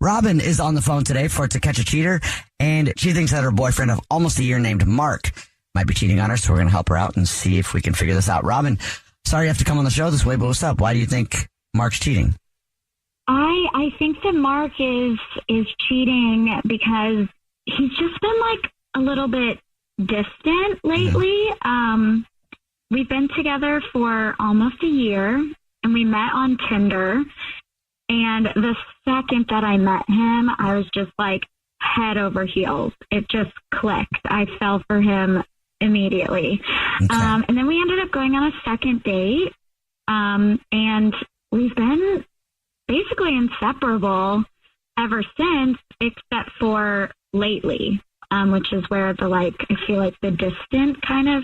Robin is on the phone today for To Catch a Cheater, and she thinks that her boyfriend of almost a year named Mark might be cheating on her, so we're going to help her out and see if we can figure this out. Robin, sorry you have to come on the show this way, but what's up? Why do you think Mark's cheating? I think that Mark is cheating because he's just been like a little bit distant lately. We've been together for almost a year, and we met on Tinder. And the second that I met him, I was just like head over heels. It just clicked. I fell for him immediately. Okay. And then we ended up going on a second date. And we've been basically inseparable ever since, except for lately, which is where I feel like the distant kind of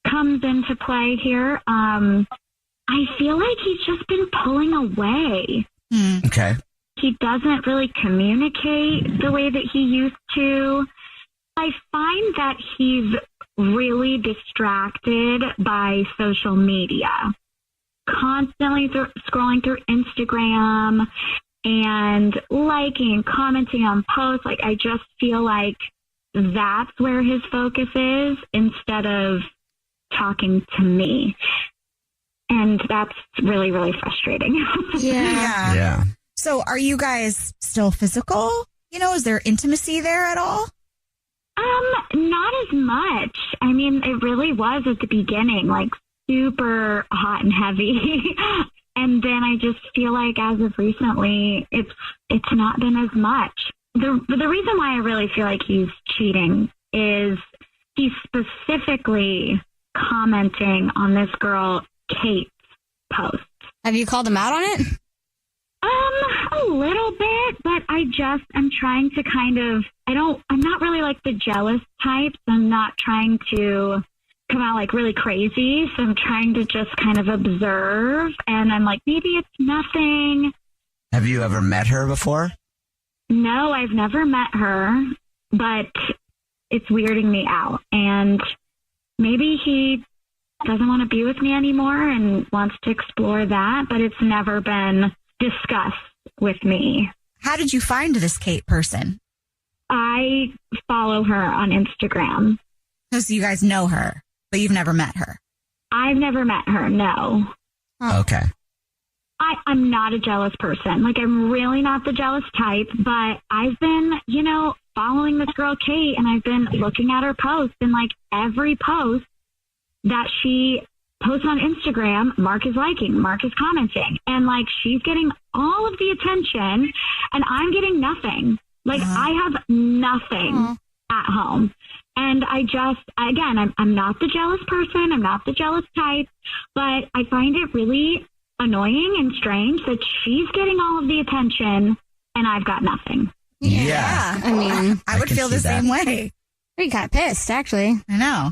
comes into play here. I feel like he's just been pulling away. Okay. He doesn't really communicate the way that he used to. I find that he's really distracted by social media, constantly scrolling through Instagram and liking, commenting on posts. Like, I just feel like that's where his focus is instead of talking to me. And that's really, really frustrating. Yeah. So are you guys still physical? Is there intimacy there at all? Not as much. I mean, it really was at the beginning, like super hot and heavy. And then I just feel like as of recently, it's not been as much. The reason why I really feel like he's cheating is he's specifically commenting on this girl Kate's post. Have you called him out on it? A little bit, but I'm trying to I'm not really like the jealous type. So I'm not trying to come out like really crazy. So I'm trying to just kind of observe, and I'm like, maybe it's nothing. Have you ever met her before? No, I've never met her, but it's weirding me out. And maybe he doesn't want to be with me anymore and wants to explore that, but it's never been discussed with me. How did you find this Kate person? I follow her on Instagram. So you guys know her, but you've never met her? I've never met her, no. Okay. I'm not a jealous person. Like, I'm really not the jealous type, but I've been, following this girl Kate, and I've been looking at her posts, and like every post that she posts on Instagram, Mark is liking, Mark is commenting, and like she's getting all of the attention and I'm getting nothing. Like I have nothing at home. And I'm not the jealous person. I'm not the jealous type, but I find it really annoying and strange that she's getting all of the attention and I've got nothing. Yeah. I mean, I would feel the same way. We got pissed, actually. I know.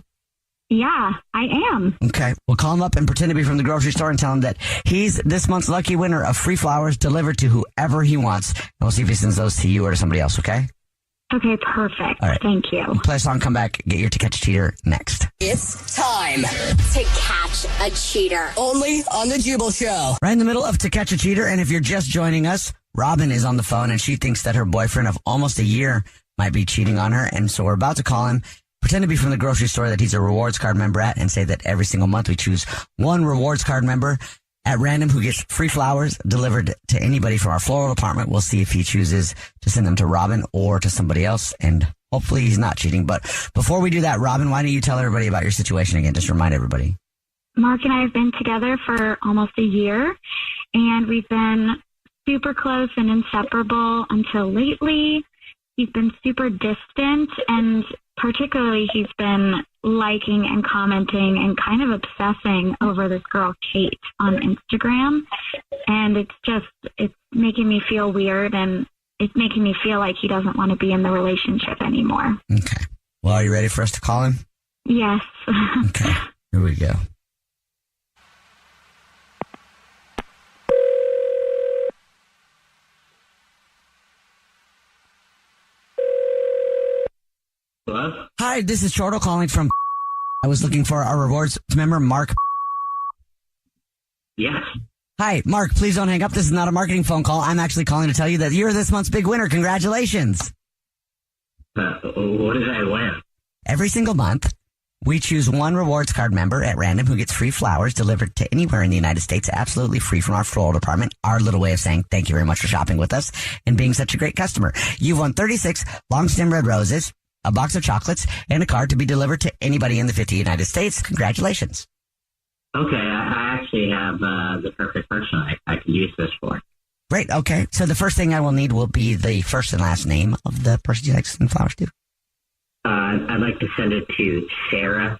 Yeah, I am. Okay. Well, call him up and pretend to be from the grocery store and tell him that he's this month's lucky winner of free flowers delivered to whoever he wants. And we'll see if he sends those to you or to somebody else, okay? Okay, perfect. All right. Thank you. Play a song, come back, get your To Catch a Cheater next. It's time to catch a cheater. Only on the Jubal Show. Right in the middle of To Catch a Cheater, and if you're just joining us, Robin is on the phone, and she thinks that her boyfriend of almost a year might be cheating on her, and so we're about to call him, pretend to be from the grocery store that he's a rewards card member at, and say that every single month we choose one rewards card member at random who gets free flowers delivered to anybody from our floral department. We'll see if he chooses to send them to Robin or to somebody else, and hopefully he's not cheating. But before we do that, Robin, why don't you tell everybody about your situation again? Just remind everybody. Mark and I have been together for almost a year, and we've been super close and inseparable until lately. He's been super distant, and particularly he's been liking and commenting and kind of obsessing over this girl Kate on Instagram. And it's making me feel weird, and it's making me feel like he doesn't want to be in the relationship anymore. Okay. Well, are you ready for us to call him? Yes. Okay. Here we go. Hello? Hi, this is Chortle calling from. I was looking for our rewards member, Mark. Yes. Hi, Mark, please don't hang up. This is not a marketing phone call. I'm actually calling to tell you that you're this month's big winner. Congratulations. What did I win? Every single month, we choose one rewards card member at random who gets free flowers delivered to anywhere in the United States, absolutely free from our floral department. Our little way of saying thank you very much for shopping with us and being such a great customer. You've won 36 long stem red roses, a box of chocolates, and a card to be delivered to anybody in the 50 United States. Congratulations. Okay, I actually have the perfect person I can use this for. Great. Okay. So the first thing I will need will be the first and last name of the person you'd like to send flowers to. I'd like to send it to Sarah.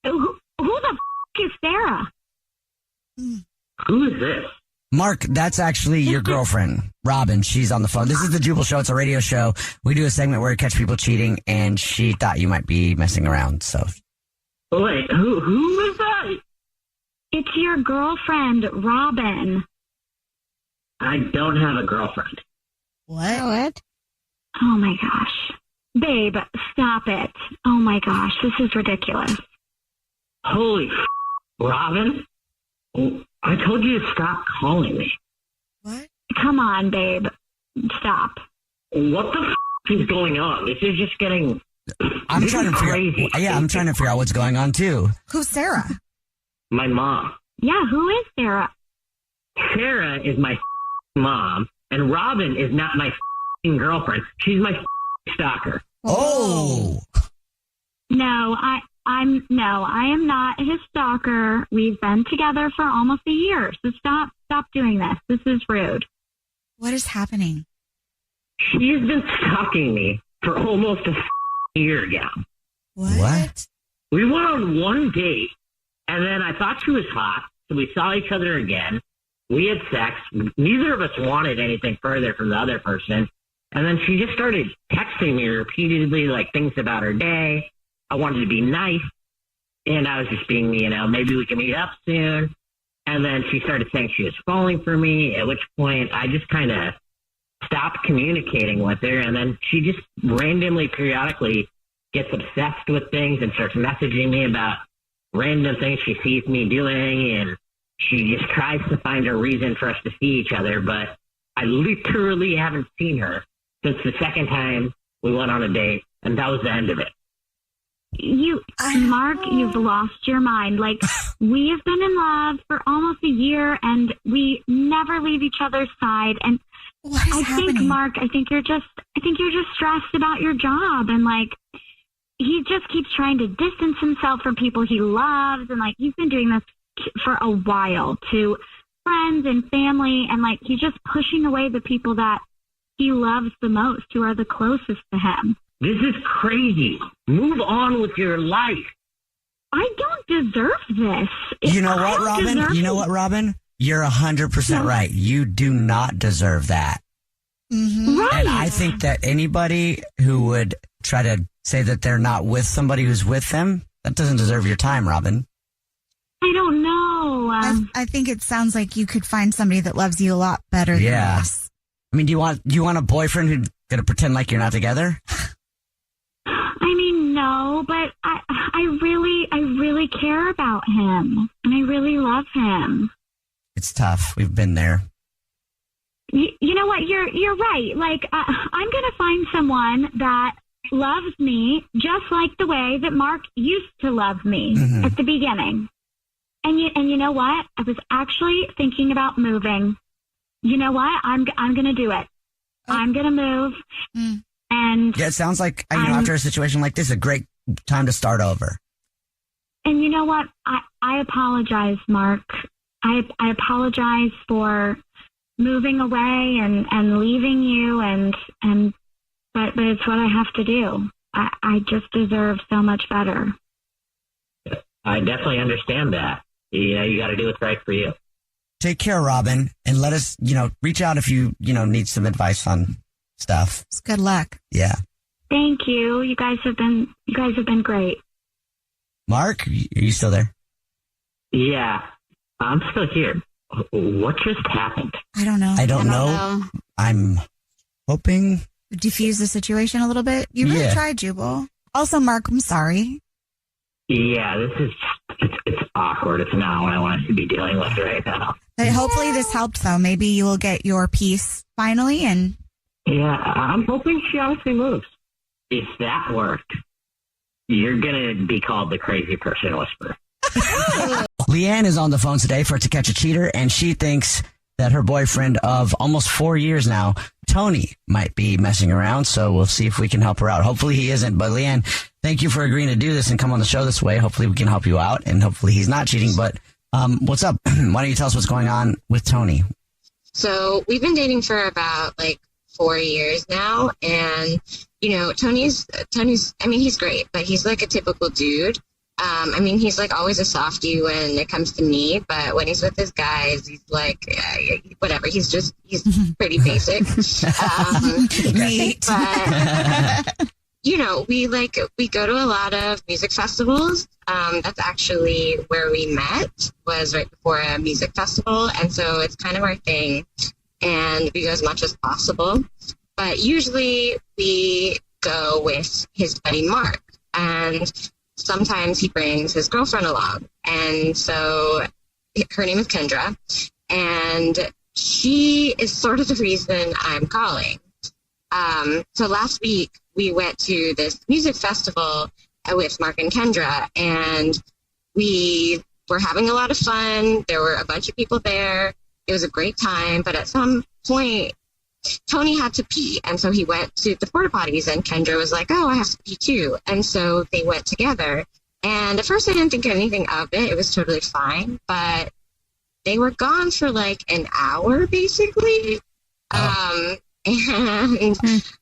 Who the is Sarah? Who is this? Mark, that's actually your girlfriend, Robin. She's on the phone. This is the Jubal Show. It's a radio show. We do a segment where we catch people cheating, and she thought you might be messing around. So, Wait, who is that? It's your girlfriend, Robin. I don't have a girlfriend. What? Oh my gosh. Babe, stop it. Oh my gosh, this is ridiculous. Holy Robin? I told you to stop calling me. What? Come on, babe. Stop. What the is going on? This is just getting... I'm trying to figure out what's going on too. Who's Sarah? My mom. Yeah, who is Sarah? Sarah is my mom, and Robin is not my girlfriend. She's my stalker. Oh. No, I am not his stalker. We've been together for almost a year, so stop doing this. This is rude. What is happening? She's been stalking me for almost a year now. What? We went on one date, and then I thought she was hot, so we saw each other again. We had sex. Neither of us wanted anything further from the other person. And then she just started texting me repeatedly, like, things about her day. I wanted to be nice. And I was just being, maybe we can meet up soon. And then she started saying she was falling for me, at which point I just kind of stopped communicating with her. And then she just randomly, periodically gets obsessed with things and starts messaging me about random things she sees me doing. And she just tries to find a reason for us to see each other. But I literally haven't seen her since the second time we went on a date. And that was the end of it. Mark, you've lost your mind. Like, we have been in love for almost a year, and we never leave each other's side. And what is happening? Mark, I think you're just stressed about your job, and like, he just keeps trying to distance himself from people he loves, and like, he's been doing this for a while to friends and family, and like, he's just pushing away the people that he loves the most, who are the closest to him. This is crazy. Move on with your life. I don't deserve this. You know what, Robin? You're 100% right. You do not deserve that. Mm-hmm. Right. And I think that anybody who would try to say that they're not with somebody who's with them, that doesn't deserve your time, Robin. I don't know. I think it sounds like you could find somebody that loves you a lot better than us. I mean, do you want a boyfriend who's going to pretend like you're not together? I mean, no, but I really care about him, and I really love him. It's tough. We've been there. You know what? You're right. Like, I'm going to find someone that loves me just like the way that Mark used to love me at the beginning. And you know what? I was actually thinking about moving. You know what? I'm going to do it. I'm going to move. And yeah, it sounds like, after a situation like this, a great time to start over. And you know what? I apologize, Mark. I apologize for moving away and leaving you, but it's what I have to do. I just deserve so much better. I definitely understand that. You got to do what's right for you. Take care, Robin, and let us, reach out if you, need some advice on stuff. It's good luck. Yeah. Thank you. You guys have been great. Mark, are you still there? Yeah, I'm still here. What just happened? I don't know. I don't know. I'm hoping. Diffuse the situation a little bit. You really tried, Jubal. Also, Mark, I'm sorry. Yeah, it's awkward. It's not what I want to be dealing with right now. But hopefully this helped, though. Maybe you will get your peace finally. And yeah, I'm hoping she honestly moves. If that worked, you're going to be called the crazy person whisperer. Leanne is on the phone today for To Catch a Cheater, and she thinks that her boyfriend of almost 4 years now, Tony, might be messing around. So we'll see if we can help her out. Hopefully he isn't. But Leanne, thank you for agreeing to do this and come on the show this way. Hopefully we can help you out, and hopefully he's not cheating. But what's up? Why don't you tell us what's going on with Tony? So we've been dating for about 4 years now. And, Tony's, I mean, he's great, but he's like a typical dude. He's always a softie when it comes to me, but when he's with his guys, he's whatever. He's pretty basic. But, we go to a lot of music festivals. That's actually where we met, was right before a music festival. And so it's kind of our thing, and we go as much as possible. But usually we go with his buddy Mark, and sometimes he brings his girlfriend along. And so her name is Kendra, and she is sort of the reason I'm calling. So last week we went to this music festival with Mark and Kendra, and we were having a lot of fun. There were a bunch of people there. It was a great time, but at some point Tony had to pee, and so he went to the porta potties, and Kendra was like, oh, I have to pee too. And so they went together. And at first I didn't think anything of it. It was totally fine, but they were gone for an hour basically. And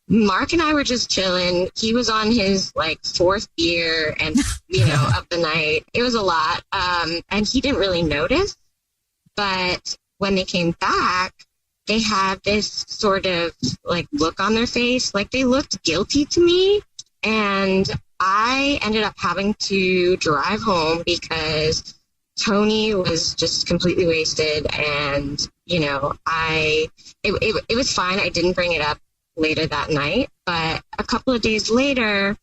Mark and I were just chilling. He was on his fourth beer and, of the night. It was a lot. And he didn't really notice, but when they came back, they had this sort of look on their face. They looked guilty to me. And I ended up having to drive home because Tony was just completely wasted. And, it was fine. I didn't bring it up later that night. But a couple of days later,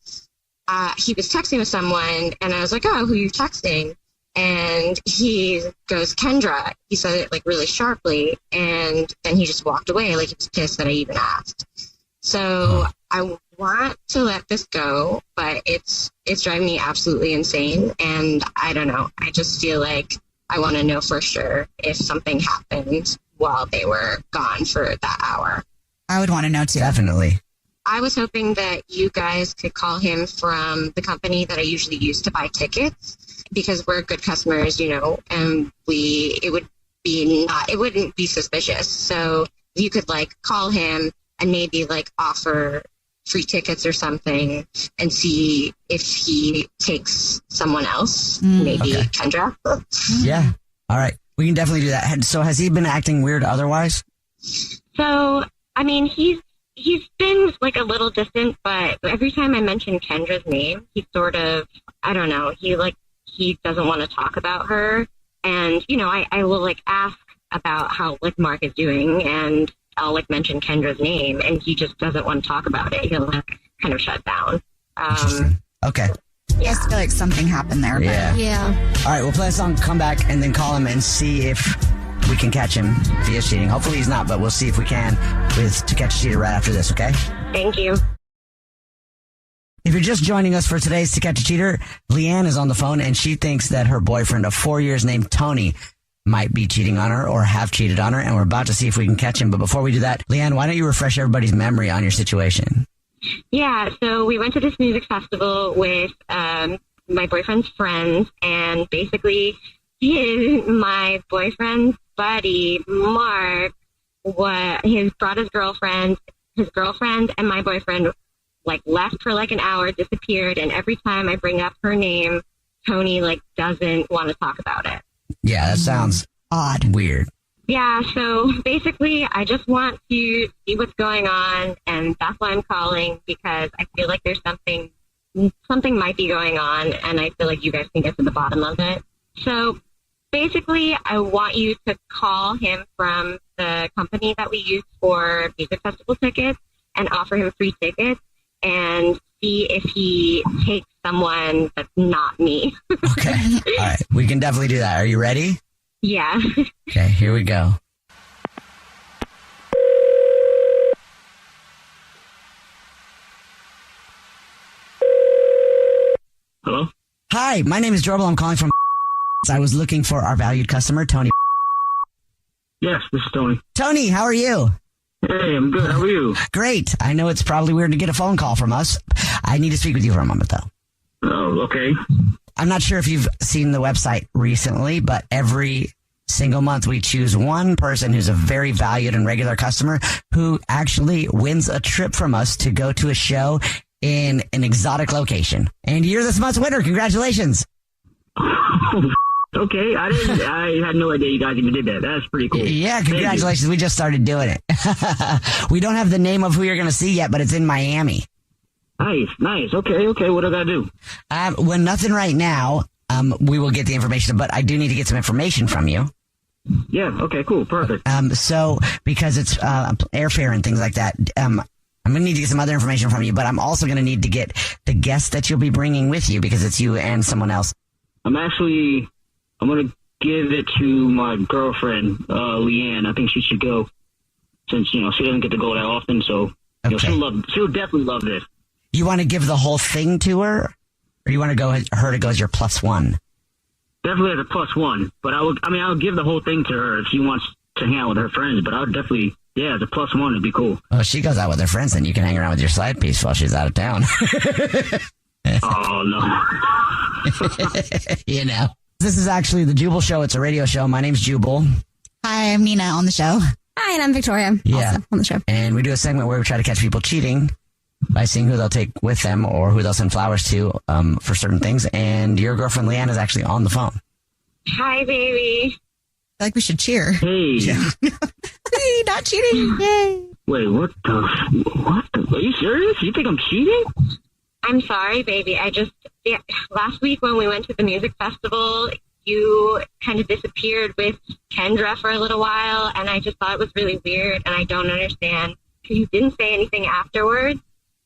he was texting with someone, and I was like, oh, who are you texting? And he goes, Kendra. He said it really sharply, and then he just walked away he was pissed that I even asked. So I want to let this go, but it's driving me absolutely insane. And I don't know. I just feel like I want to know for sure if something happened while they were gone for that hour. I would want to know too. Definitely. I was hoping that you guys could call him from the company that I usually use to buy tickets, because we're good customers, and it wouldn't be suspicious. So if you could call him and maybe offer free tickets or something and see if he takes someone else, maybe okay. Kendra. Yeah. All right. We can definitely do that. So has he been acting weird otherwise? So, he's been a little distant, but every time I mention Kendra's name, he sort of, I don't know, he doesn't want to talk about her. And, I will ask about how Mark is doing, and I'll mention Kendra's name, and he just doesn't want to talk about it. He'll kind of shut down. Okay. Yeah. I just feel like something happened there. Yeah. Yeah. All right, we'll play a song, come back, and then call him and see if we can catch him if he is cheating. Hopefully he's not, but we'll see if we can with To Catch a Cheater right after this, okay? Thank you. If you're just joining us for today's To Catch a Cheater, Leanne is on the phone, and she thinks that her boyfriend of 4 years named Tony might be cheating on her or have cheated on her, and we're about to see if we can catch him. But before we do that, Leanne, why don't you refresh everybody's memory on your situation? Yeah, so we went to this music festival with my boyfriend's friends, and basically my boyfriend's buddy, Mark, brought his girlfriend, and my boyfriend left for an hour, disappeared, and every time I bring up her name, Tony doesn't want to talk about it. Yeah, that sounds odd. Weird. Yeah, so basically I just want to see what's going on, and that's why I'm calling, because I feel like there's something might be going on, and I feel like you guys can get to the bottom of it. So basically I want you to call him from the company that we use for music festival tickets and offer him free tickets, and see if he takes someone that's not me. Okay. All right. We can definitely do that. Are you ready? Yeah. Okay, here we go. Hello? Hi, my name is Jubal. I'm calling from I was looking for our valued customer, Tony. Yes, this is Tony. Tony, how are you? Hey, I'm good. How are you? Great. I know it's probably weird to get a phone call from us. I need to speak with you for a moment, though. Oh, okay. I'm not sure if you've seen the website recently, but every single month we choose one person who's a very valued and regular customer who actually wins a trip from us to go to a show in an exotic location. And you're this month's winner. Congratulations. Okay, I had no idea you guys even did that. That's pretty cool. Yeah, congratulations. We just started doing it. We don't have the name of who you're going to see yet, but it's in Miami. Nice. Okay. What do I got to do? Well, nothing right now. We will get the information, but I do need to get some information from you. Yeah, okay, cool, perfect. So, because it's airfare and things like that, I'm going to need to get some other information from you, but I'm also going to need to get the guests that you'll be bringing with you because it's you and someone else. I'm going to give it to my girlfriend, Leanne. I think she should go since, she doesn't get to go that often, so she'll definitely love this. You want to give the whole thing to her, or you want her to go as your plus one? Definitely as a plus one, but I'll give the whole thing to her if she wants to hang out with her friends, but I'll definitely, as a plus one, it'd be cool. Oh, if she goes out with her friends, then you can hang around with your side piece while she's out of town. Oh, no. This is actually the Jubal Show. It's a radio show. My name's Jubal. Hi, I'm Nina on the show. Hi, and I'm Victoria. Yeah. Also on the show. And we do a segment where we try to catch people cheating by seeing who they'll take with them or who they'll send flowers to for certain things. And your girlfriend, Leanne, is actually on the phone. Hi, baby. I feel like we should cheer. Hey. Hey, not cheating. Yay. Wait, what the? Are you serious? You think I'm cheating? I'm sorry, baby. Last week when we went to the music festival, you kind of disappeared with Kendra for a little while, and I just thought it was really weird, and I don't understand because you didn't say anything afterwards,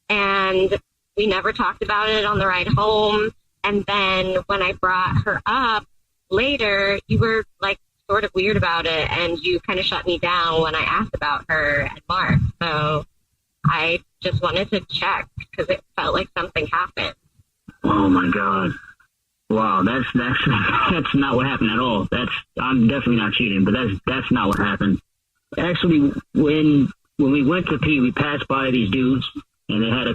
and we never talked about it on the ride home, and then when I brought her up later, you were like sort of weird about it, and you kind of shut me down when I asked about her and Mark, so I just wanted to check because it felt like something happened. Oh my God! Wow, that's not what happened at all. I'm definitely not cheating, but that's not what happened. Actually, when we went to pee, we passed by these dudes, and they had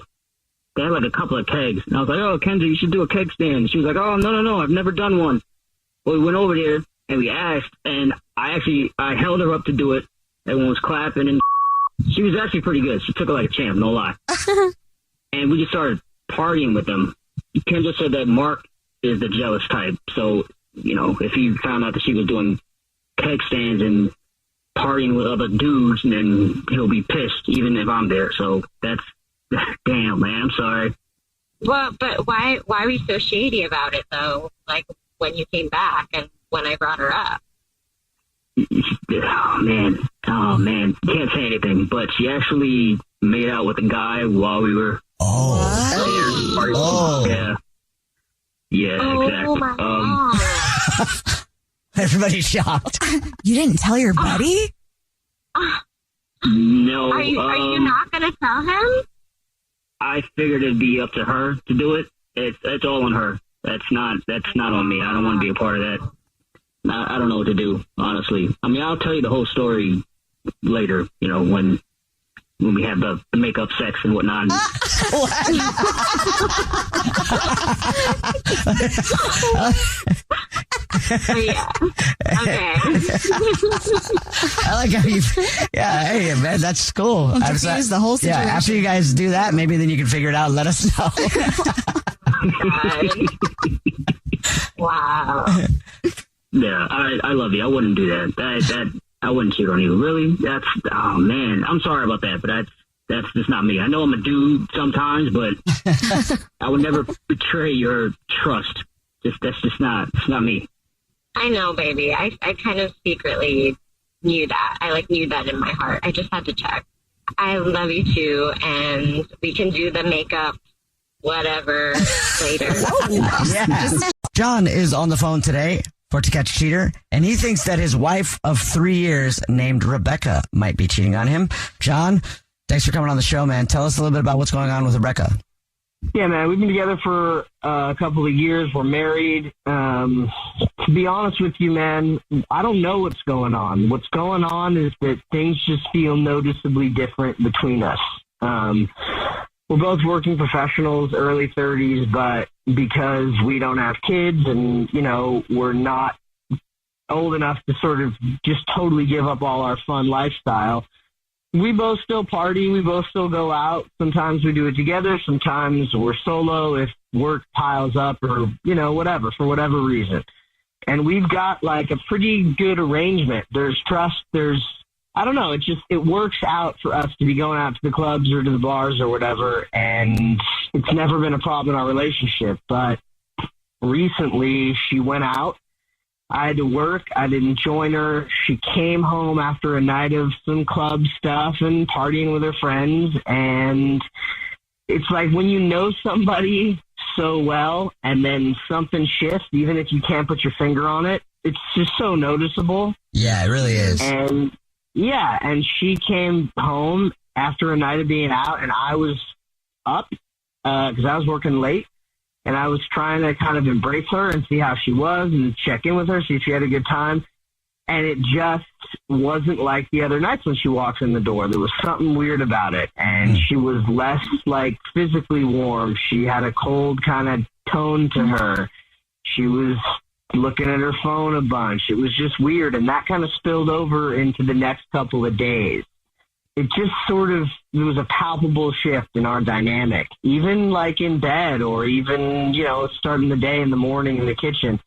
like a couple of kegs, and I was like, "Oh, Kendra, you should do a keg stand." She was like, "Oh, no, I've never done one." Well, we went over there and we asked, and I held her up to do it. Everyone was clapping, and she was actually pretty good. She took it like a champ, no lie. And we just started partying with them. Kendra said that Mark is the jealous type. So, if he found out that she was doing keg stands and partying with other dudes, then he'll be pissed, even if I'm there. So that's, damn, man, I'm sorry. Well, but why were you so shady about it, though? Like, when you came back and when I brought her up? Oh man, can't say anything, but she actually made out with a guy while we were exactly. My God. Everybody's shocked. You didn't tell your buddy? No. Are you not going to tell him? I figured it'd be up to her to do it. It's all on her. That's not on me. I don't want to be a part of that. I don't know what to do, honestly. I mean, I'll tell you the whole story later, when we have the makeup sex and whatnot. Yeah. Okay. I like how you. Yeah, hey man, that's cool. I'm confused the whole situation. Yeah, after you guys do that, maybe then you can figure it out and let us know. Wow. Yeah, I love you. I wouldn't do that. I wouldn't cheat on you. Really? Oh man, I'm sorry about that, but that's just not me. I know I'm a dude sometimes, but I would never betray your trust. It's not me. I know, baby. I kind of secretly knew that. I knew that in my heart. I just had to check. I love you too, and we can do the makeup whatever later. Yes. John is on the phone today for To Catch a Cheater, and he thinks that his wife of 3 years named Rebecca might be cheating on him. John, thanks for coming on the show, man. Tell us a little bit about what's going on with Rebecca. Yeah, man, we've been together for a couple of years. We're married. To be honest with you, man, I don't know what's going on. What's going on is that things just feel noticeably different between us. We're both working professionals, early 30s, but because we don't have kids and, we're not old enough to sort of just totally give up all our fun lifestyle, we both still party. We both still go out. Sometimes we do it together. Sometimes we're solo if work piles up or, whatever, for whatever reason. And we've got like a pretty good arrangement. There's trust. I don't know. It works out for us to be going out to the clubs or to the bars or whatever. And it's never been a problem in our relationship. But recently she went out. I had to work. I didn't join her. She came home after a night of some club stuff and partying with her friends. And it's like when you know somebody so well and then something shifts, even if you can't put your finger on it, it's just so noticeable. Yeah, it really is. And she came home after a night of being out, and I was up because I was working late. And I was trying to kind of embrace her and see how she was and check in with her, see if she had a good time. And it just wasn't like the other nights when she walks in the door. There was something weird about it. And she was less like physically warm. She had a cold kind of tone to her. She was looking at her phone a bunch. It was just weird. And that kind of spilled over into the next couple of days. It just there was a palpable shift in our dynamic, even like in bed or even, starting the day in the morning in the kitchen.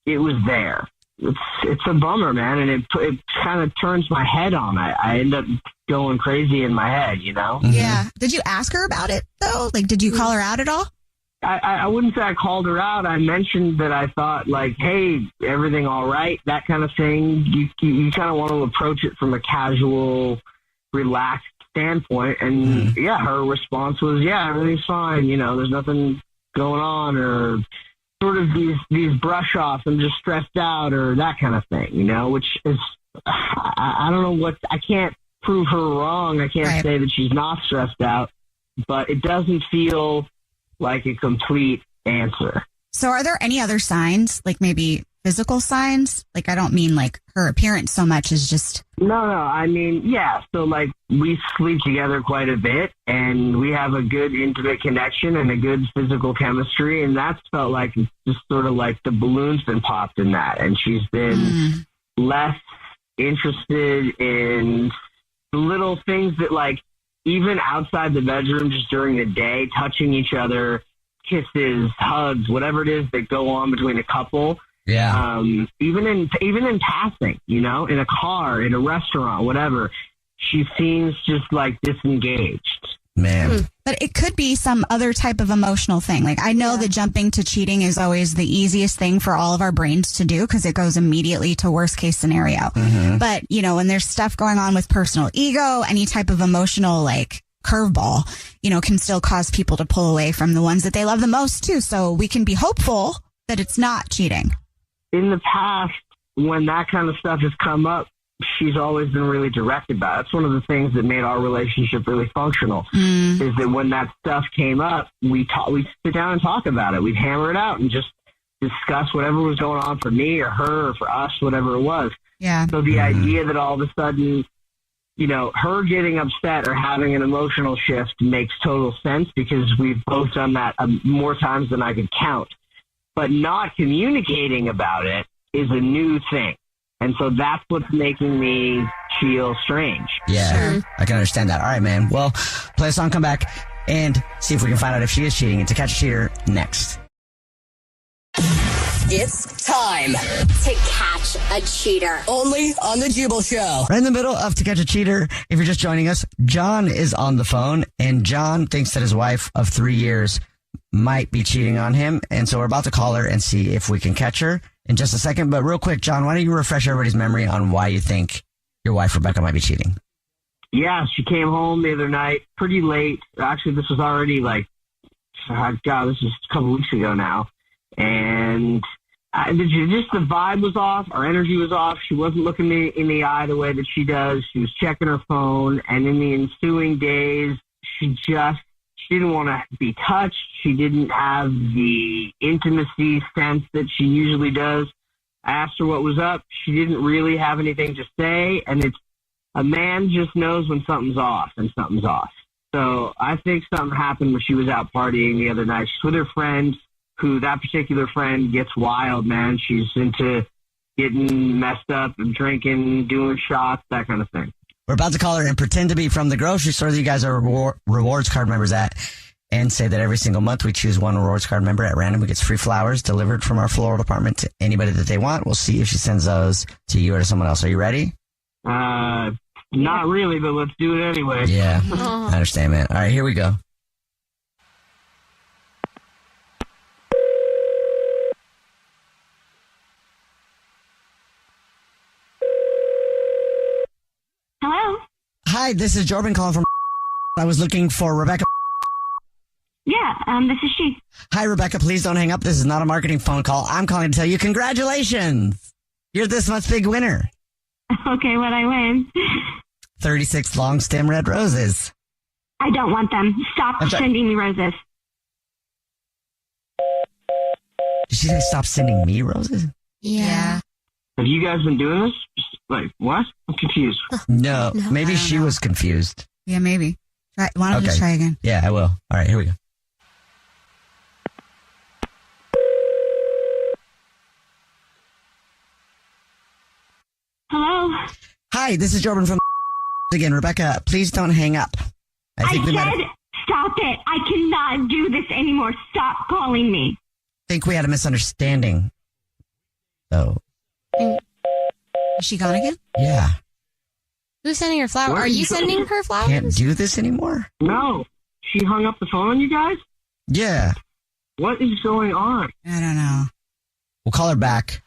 It was there. It's a bummer, man. And it kind of turns my head on. I end up going crazy in my head, Mm-hmm. Yeah. Did you ask her about it though? Like, did you call her out at all? I wouldn't say I called her out. I mentioned that I thought like, hey, everything all right? That kind of thing. You kind of want to approach it from a casual, relaxed standpoint, and her response was, everything's fine, there's nothing going on, or sort of these brush offs, I'm just stressed out, or that kind of thing, which is, I don't know I can't prove her wrong. I can't say that she's not stressed out, but it doesn't feel like a complete answer. So are there any other signs, like maybe physical signs? Like, I don't mean like her appearance so much as just... No, I mean, yeah. So like we sleep together quite a bit and we have a good intimate connection and a good physical chemistry. And that's felt like just sort of like the balloon's been popped in that. And she's been less interested in little things that like even outside the bedroom, just during the day, touching each other, kisses, hugs, whatever it is that go on between a couple. Yeah. Even in passing, in a car, in a restaurant, whatever, she seems just like disengaged. Man. But it could be some other type of emotional thing. Like, I know that jumping to cheating is always the easiest thing for all of our brains to do because it goes immediately to worst case scenario. Mm-hmm. But, when there's stuff going on with personal ego, any type of emotional, like, curveball, can still cause people to pull away from the ones that they love the most too. So we can be hopeful that it's not cheating. In the past, when that kind of stuff has come up, she's always been really direct about it. That's one of the things that made our relationship really functional, is that when that stuff came up, we sit down and talk about it. We'd hammer it out and just discuss whatever was going on for me or her or for us, whatever it was. Yeah. So the idea that all of a sudden, her getting upset or having an emotional shift makes total sense because we've both done that more times than I could count. But not communicating about it is a new thing. And so that's what's making me feel strange. Yeah, sure. I can understand that. All right, man. Well, play a song, come back, and see if we can find out if she is cheating. And To Catch a Cheater next. It's time to catch a cheater. Only on the Jubal Show. Right in the middle of To Catch a Cheater, if you're just joining us, John is on the phone, and John thinks that his wife of 3 years might be cheating on him. And so we're about to call her and see if we can catch her in just a second. But real quick, John, why don't you refresh everybody's memory on why you think your wife, Rebecca, might be cheating? Yeah, she came home the other night pretty late. Actually, this was already like God, this is a couple weeks ago now. And just the vibe was off. Our energy was off. She wasn't looking me in the eye the way that she does. She was checking her phone. And in the ensuing days, she didn't want to be touched. She didn't have the intimacy sense that she usually does. I asked her what was up. She didn't really have anything to say. And it's a man just knows when something's off and something's off. So I think something happened when she was out partying the other night. She's with her friends, who that particular friend gets wild, man. She's into getting messed up and drinking, doing shots, that kind of thing. We're about to call her and pretend to be from the grocery store that you guys are rewards card members at, and say that every single month we choose one rewards card member at random who gets free flowers delivered from our floral department to anybody that they want. We'll see if she sends those to you or to someone else. Are you ready? Not really, but let's do it anyway. Yeah, I understand, man. All right, here we go. Hello? Hi, this is Jordan calling from. I was looking for Rebecca. Yeah, this is she. Hi, Rebecca. Please don't hang up. This is not a marketing phone call. I'm calling to tell you congratulations. You're this month's big winner. Okay, what I win? 36 long stem red roses. I don't want them. Stop sending me roses. Did she say stop sending me roses? Yeah. Have you guys been doing this? Like, what? I'm confused. No, maybe she was confused. Yeah, maybe. Why don't you just try again? Yeah, I will. All right, here we go. Hello? Hi, this is Jordan from again. Rebecca, please don't hang up. I said stop it. I cannot do this anymore. Stop calling me. I think we had a misunderstanding. So. Is she gone again? Yeah. Who's sending her flowers? Are you sending her flowers? Can't do this anymore? No. She hung up the phone on you guys? Yeah. What is going on? I don't know. We'll call her back.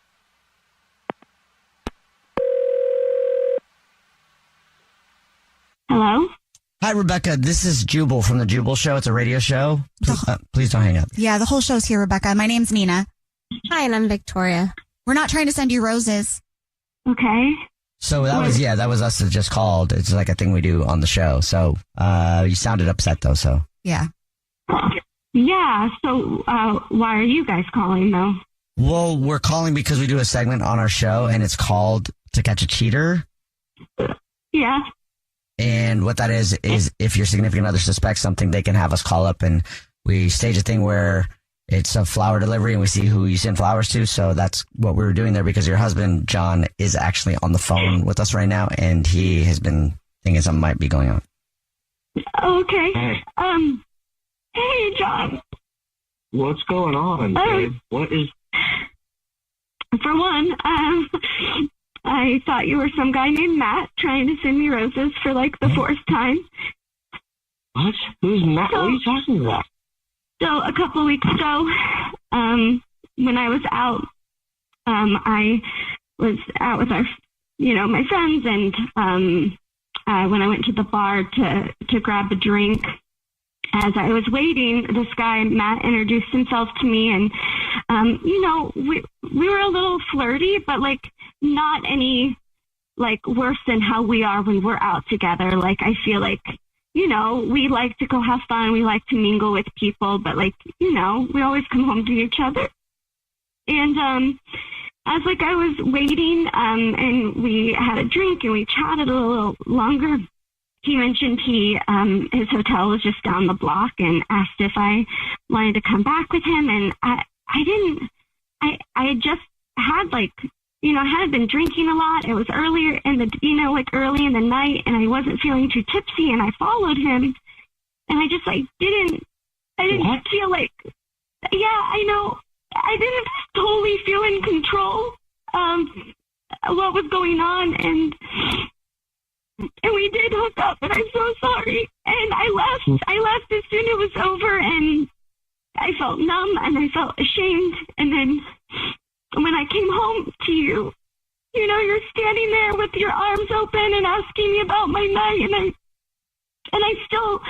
Hello? Hi, Rebecca. This is Jubal from the Jubal Show. It's a radio show. Please don't hang up. Yeah, the whole show's here, Rebecca. My name's Nina. Hi, and I'm Victoria. We're not trying to send you roses. Okay. So that was us that just called. It's like a thing we do on the show. So you sounded upset though. So yeah. Yeah. So why are you guys calling though? Well, we're calling because we do a segment on our show and it's called To Catch a Cheater. Yeah. And what that is if your significant other suspects something, they can have us call up and we stage a thing where it's a flower delivery and we see who you send flowers to. So that's what we were doing there because your husband, John, is actually on the phone with us right now and he has been thinking something might be going on. Okay. Hey, John. What's going on, babe? What is... For one, I thought you were some guy named Matt trying to send me roses for like the fourth time. What? Who's Matt? What are you talking about? So a couple of weeks ago, when I was out, I was out with our, my friends, and when I went to the bar to grab a drink, as I was waiting, this guy, Matt, introduced himself to me, and, we were a little flirty, but, like, not any, like, worse than how we are when we're out together. Like, I feel like, we like to go have fun. We like to mingle with people, but, like, we always come home to each other. And as, like, I was waiting, and we had a drink, and we chatted a little longer, he mentioned his hotel was just down the block and asked if I wanted to come back with him. And I had just had I had been drinking a lot. It was earlier in the, early in the night, and I wasn't feeling too tipsy, and I followed him, and I just I didn't feel like, I didn't totally feel in control of what was going on, and we did hook up, and I'm so sorry. And I left as soon as it was over, and I felt numb, and I felt ashamed. And then when I came home to you, you're standing there with your arms open and asking me about my night, and I still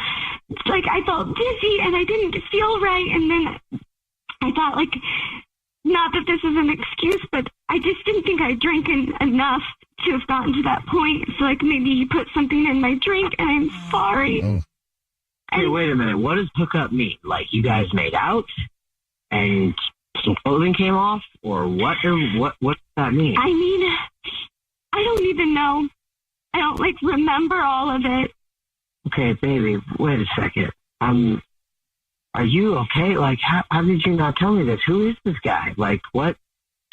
like, I felt dizzy and I didn't feel right. And then I thought, like, not that this is an excuse, but I just didn't think I drank enough to have gotten to that point. So, like, maybe he put something in my drink, and I'm sorry. Oh. Hey, wait a minute. What does hook up mean? Like, you guys made out and some clothing came off, or what? What does that mean? I mean, I don't even know. I don't, like, remember all of it. Okay, baby, wait a second. Are you okay? Like, how did you not tell me this? Who is this guy? Like, what?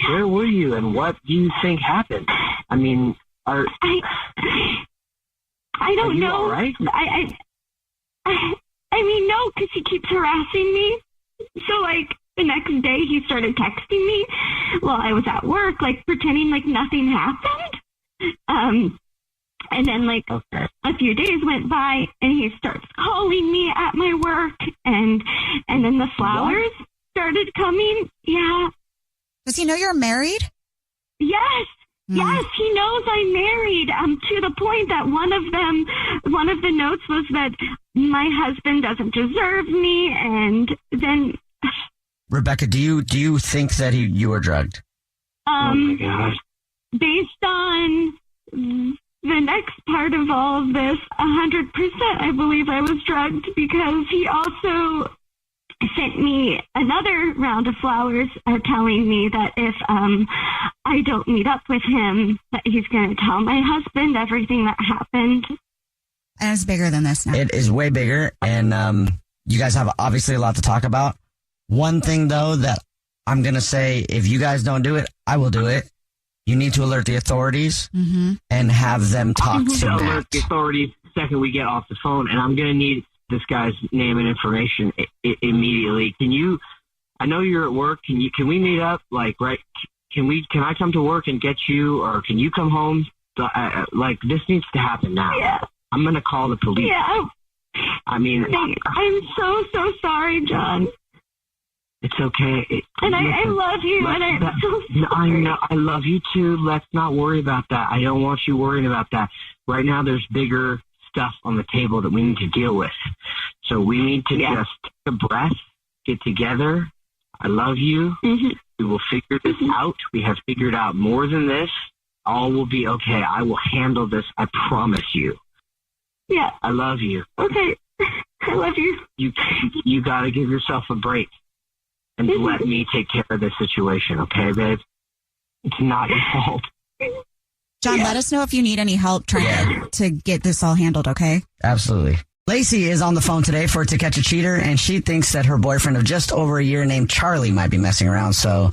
Where were you, and what do you think happened? I mean, I don't know. All right? I mean, no, because he keeps harassing me. So, like, the next day he started texting me while I was at work, like, pretending like nothing happened. And then, like, a few days went by, and he starts calling me at my work, and then the flowers started coming. Yeah. Does he know you're married? Yes. Yes, he knows I'm married. To the point that one of the notes was that my husband doesn't deserve me, and then. Rebecca, do you think that you were drugged? Oh my gosh. Based on the next part of all of this, 100%, I believe I was drugged, because he also sent me another round of flowers telling me that if I don't meet up with him, that he's going to tell my husband everything that happened. And it's bigger than this now. It is way bigger, and you guys have obviously a lot to talk about. One thing, though, that I'm going to say, if you guys don't do it, I will do it. You need to alert the authorities and have them talk to Matt. Alert the authorities the second we get off the phone, and I'm going to need this guy's name and information immediately. I know you're at work. Can we meet up? Like, right? Can I come to work and get you, or can you come home? Like, this needs to happen now. Yeah. I'm going to call the police. Yeah. I mean, I'm so sorry, John. It's okay. And I love you, and I'm so sorry. I know. I love you too. Let's not worry about that. I don't want you worrying about that. Right now, there's bigger stuff on the table that we need to deal with. So we need to just take a breath, get together. I love you. We will figure this out. We have figured out more than this. All will be okay. I will handle this. I promise you. Yeah. I love you. Okay. I love you. You got to give yourself a break and let me take care of this situation, okay, babe? It's not your fault. John, let us know if you need any help trying to get this all handled, okay? Absolutely. Lacey is on the phone today for To Catch a Cheater, and she thinks that her boyfriend of just over a year named Charlie might be messing around, so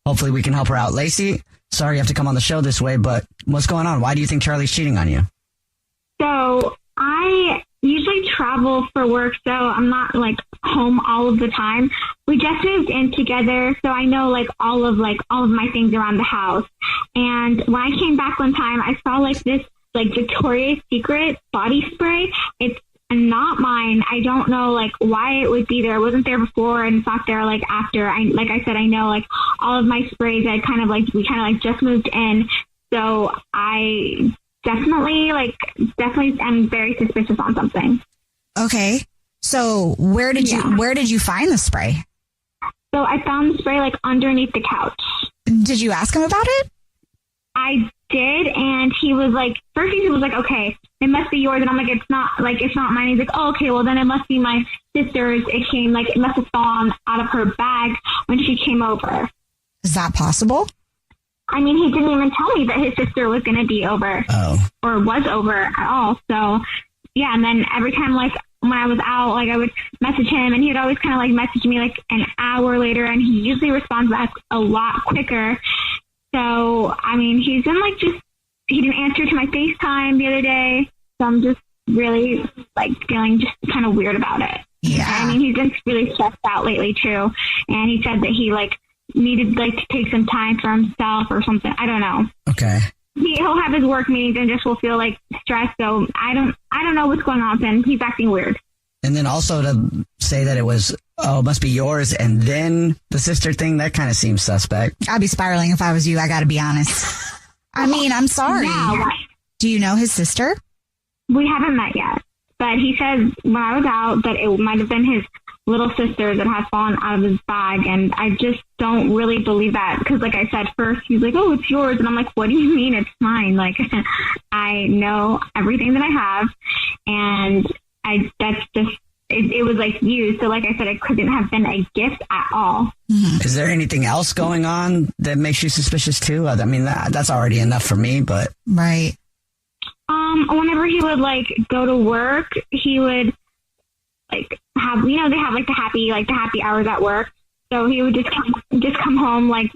hopefully we can help her out. Lacey, sorry you have to come on the show this way, but what's going on? Why do you think Charlie's cheating on you? So I usually travel for work, so I'm not, like, home all of the time. We just moved in together, so I know, like, all of my things around the house. And when I came back one time, I saw, like, this, like, Victoria's Secret body spray. It's not mine. I don't know, like, why it would be there. It wasn't there before, and it's not there, like, after. Like I said, I know, like, all of my sprays, we kind of, like, just moved in. So I definitely am very suspicious on something. Okay. So where did you find the spray? So I found the spray, like, underneath the couch. Did you ask him about it? I did, and he was like, first he was like, okay, it must be yours, and I'm like, it's not mine. He's like, oh, okay, well then it must be my sister's. It must have fallen out of her bag when she came over. Is that possible? I mean, he didn't even tell me that his sister was going to be over or was over at all. So yeah, and then every time, like, when I was out, like, I would message him, and he would always kind of, like, message me, like, an hour later, and he usually responds back a lot quicker. So, I mean, he's been, like, he didn't answer to my FaceTime the other day, so I'm just really, like, feeling just kind of weird about it. Yeah. I mean, he's been really stressed out lately, too, and he said that he, like, needed, like, to take some time for himself or something. I don't know. Okay. He'll have his work meetings and just will feel, like, stressed, so I don't know what's going on with him. He's acting weird. And then also to say that it was, it must be yours, and then the sister thing, that kind of seems suspect. I'd be spiraling if I was you, I gotta be honest. I mean, I'm sorry. Yeah, Do you know his sister? we haven't met yet. But he said when I was out that it might have been his little sister that had fallen out of his bag. And I just don't really believe that. Because like I said, first he's like, oh, it's yours. And I'm like, what do you mean it's mine? Like, I know everything that I have. And it was like used. So like I said, it couldn't have been a gift at all. Is there anything else going on that makes you suspicious too? I mean, that's already enough for me, but. Right. Whenever he would like go to work, he would like have, they have like the happy hours at work. So he would just come home like,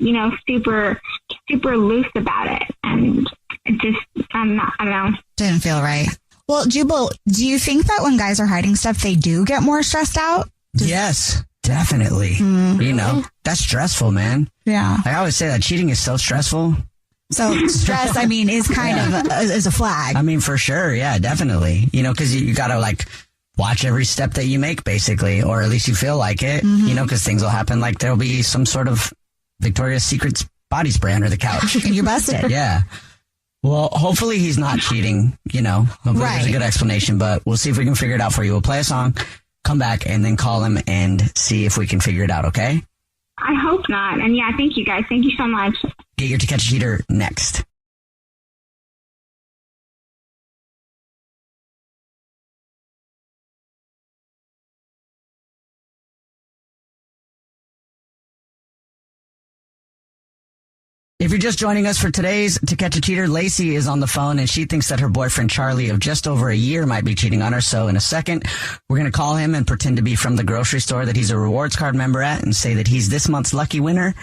super, super loose about it. And it just, I don't know. Didn't feel right. Well, Jubal, do you think that when guys are hiding stuff, they do get more stressed out? Yes, definitely. That's stressful, man. Yeah. I always say that cheating is so stressful. So stress, I mean, is kind of is a flag. I mean, for sure. Yeah, definitely. Because you got to like watch every step that you make, basically, or at least you feel like it, because things will happen. Like there'll be some sort of Victoria's Secret's body spray under the couch. And you're busted. Yeah. Well, hopefully he's not cheating, Hopefully there's a good explanation, but we'll see if we can figure it out for you. We'll play a song, come back, and then call him and see if we can figure it out, okay? I hope not. And yeah, thank you guys. Thank you so much. Get your To Catch a Cheater next. If you're just joining us for today's To Catch a Cheater, Lacey is on the phone and she thinks that her boyfriend Charlie of just over a year might be cheating on her. So in a second, we're going to call him and pretend to be from the grocery store that he's a rewards card member at and say that he's this month's lucky winner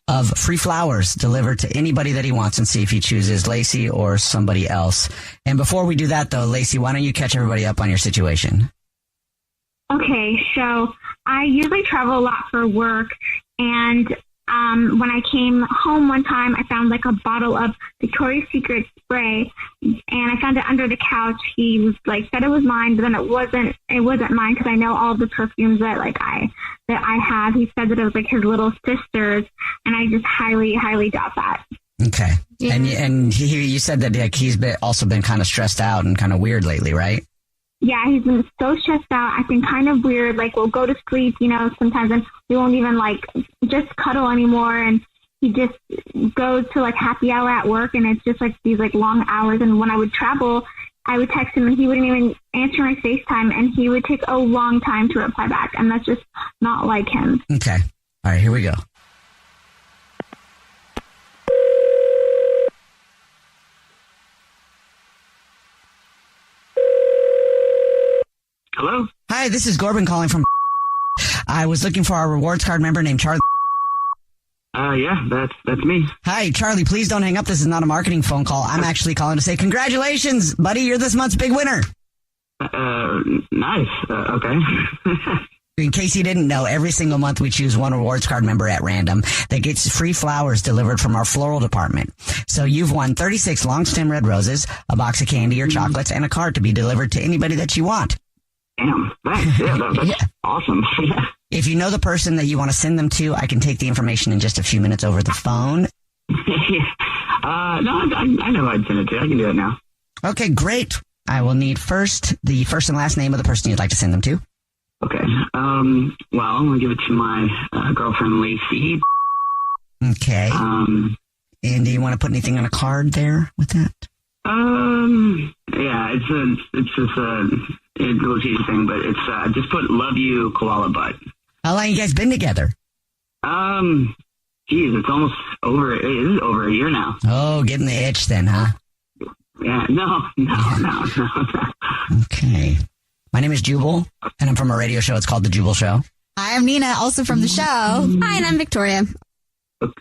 of free flowers delivered to anybody that he wants and see if he chooses Lacey or somebody else. And before we do that though, Lacey, why don't you catch everybody up on your situation? Okay, so I usually travel a lot for work, and when I came home one time, I found like a bottle of Victoria's Secret spray, and I found it under the couch. He was like, said it was mine, but then it wasn't mine because I know all the perfumes that I have. He said that it was like his little sister's, and I just highly, highly doubt that. Okay. Yeah. And you said that like, he's also been kind of stressed out and kind of weird lately, right? Yeah, he's been so stressed out. I've been kind of weird. Like, we'll go to sleep, sometimes, and we won't even, like, just cuddle anymore. And he just goes to, like, happy hour at work, and it's just, like, these, like, long hours. And when I would travel, I would text him, and he wouldn't even answer my FaceTime, and he would take a long time to reply back. And that's just not like him. Okay. All right, here we go. Hello? Hi, this is Corbin calling from. I was looking for our rewards card member named Charlie. Yeah, that's me. Hi, Charlie, please don't hang up. This is not a marketing phone call. I'm actually calling to say congratulations, buddy. You're this month's big winner. Nice. Okay. In case you didn't know, every single month we choose one rewards card member at random that gets free flowers delivered from our floral department. So you've won 36 long stem red roses, a box of candy or chocolates, and a card to be delivered to anybody that you want. Damn, thanks. Yeah, that's awesome. If you know the person that you want to send them to, I can take the information in just a few minutes over the phone. No, I know I'd send it to. I can do it now. Okay, great. I will need the first and last name of the person you'd like to send them to. Okay. Well, I'm going to give it to my girlfriend, Lacey. Okay. And do you want to put anything on a card there with that? Yeah, it's just a little cheesy thing, but it's just put "love you, koala butt." How long you guys been together? It's almost over. It is over a year now. Oh, getting the itch then, huh? Yeah, no. Okay. My name is Jubal, and I'm from a radio show. It's called The Jubal Show. Hi, I'm Nina, also from the show. Hi, and I'm Victoria.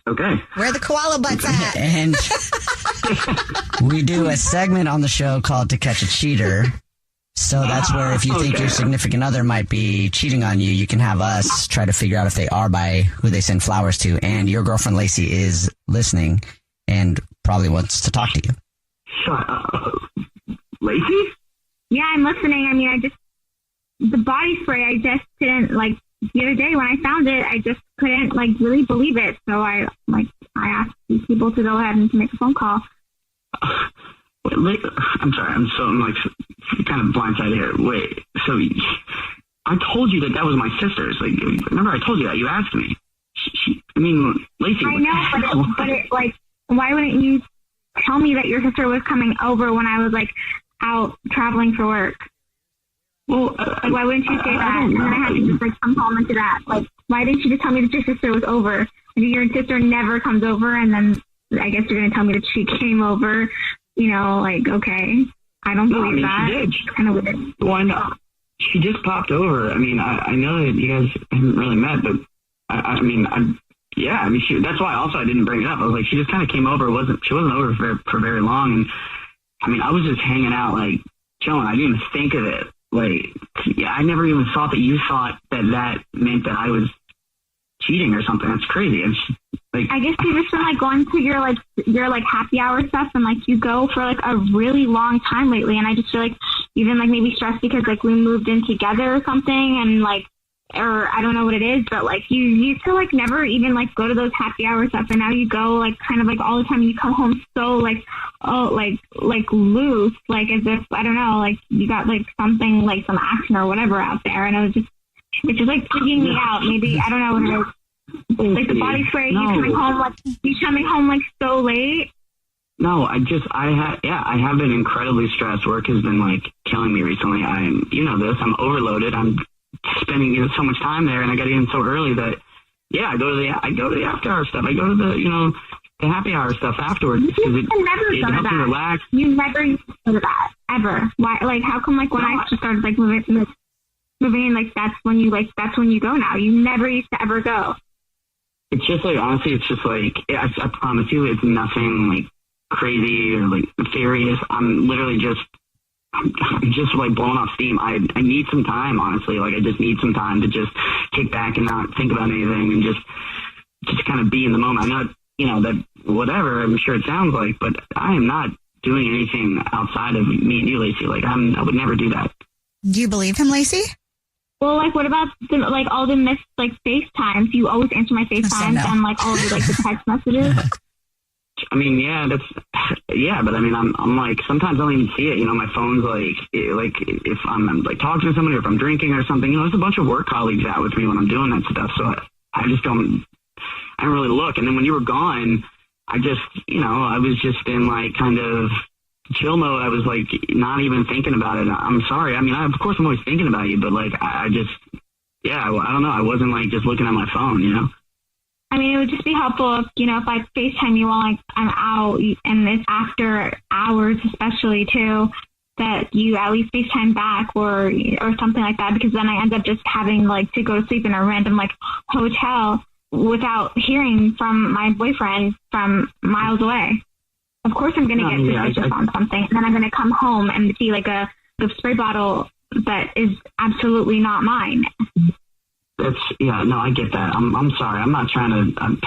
Okay. Where the koala butts at? And we do a segment on the show called To Catch a Cheater. So that's where if you think your significant other might be cheating on you, you can have us try to figure out if they are by who they send flowers to. And your girlfriend Lacey is listening and probably wants to talk to you. Shut up. Lacey? Yeah, I'm listening. I mean, the body spray, I just didn't, like, the other day when I found it, I just couldn't, like, really believe it. So I asked these people to go ahead and to make a phone call. Wait, I'm sorry. I'm like kind of blindsided here. Wait, so I told you that was my sister's. Like, remember I told you that? You asked me. Lacey. I know, but it like, why wouldn't you tell me that your sister was coming over when I was like out traveling for work? Well, like, why wouldn't you say that? And then I had to just like come home into that. Like, why didn't you just tell me that your sister was over? Like, your sister never comes over, and then I guess you're gonna tell me that she came over. You know, like, okay, I don't believe that. She did. It's kind of weird. Why not? She just popped over. I mean, I know that you guys haven't really met, but that's why also I didn't bring it up. I was like, she just kind of came over. She wasn't over for very long. And I mean, I was just hanging out, like, chilling. I didn't even think of it. Like, yeah, I never even thought that you thought that meant that I was cheating or something. That's crazy. It's like, I guess you've just been like going to your happy hour stuff, and like you go for like a really long time lately. And I just feel like you've been like maybe stressed because like we moved in together or something, and like, or I don't know what it is, but like you used to like never even like go to those happy hour stuff, and now you go like kind of like all the time, and you come home so like, oh, like loose, like as if, I don't know, like you got like something, like some action or whatever out there. And it's just like freaking me out. Maybe, I don't know what it is. Like the body spray, you coming home like so late. No, I have been incredibly stressed. Work has been like killing me recently. I'm overloaded. I'm spending so much time there, and I got in so early that I go to the after hour stuff. I go to the the happy hour stuff afterwards because it helps me relax. You never used to go to that ever. Why? Like, how come like when I just started like moving in, like that's when you go now? You never used to ever go. It's just like, honestly, it's just like, I promise you, it's nothing like crazy or like nefarious. I'm literally I'm just like blowing off steam. I need some time, honestly. Like, I just need some time to just kick back and not think about anything and just kind of be in the moment. I'm not, that whatever, I'm sure it sounds like, but I am not doing anything outside of me and you, Lacey. Like, I would never do that. Do you believe him, Lacey? Well, like, what about all the missed like FaceTimes? You always answer my FaceTimes and like all the like the text messages. I mean, but I mean, I'm like, sometimes I don't even see it. My phone's like if I'm like talking to somebody or if I'm drinking or something, there's a bunch of work colleagues out with me when I'm doing that stuff. So I don't really look. And then when you were gone, I just, I was just in like kind of chill mode. I was like not even thinking about it. I'm sorry. I mean, of course I'm always thinking about you, but like, I just, I don't know. I wasn't like just looking at my phone, I mean, it would just be helpful if, if I FaceTime you while like I'm out, and it's after hours, especially too, that you at least FaceTime back or something like that, because then I end up just having like to go to sleep in a random like hotel without hearing from my boyfriend from miles away. Of course I'm going to get suspicious on something, and then I'm going to come home and see like a spray bottle that is absolutely not mine. I get that. I'm sorry. I'm not trying to,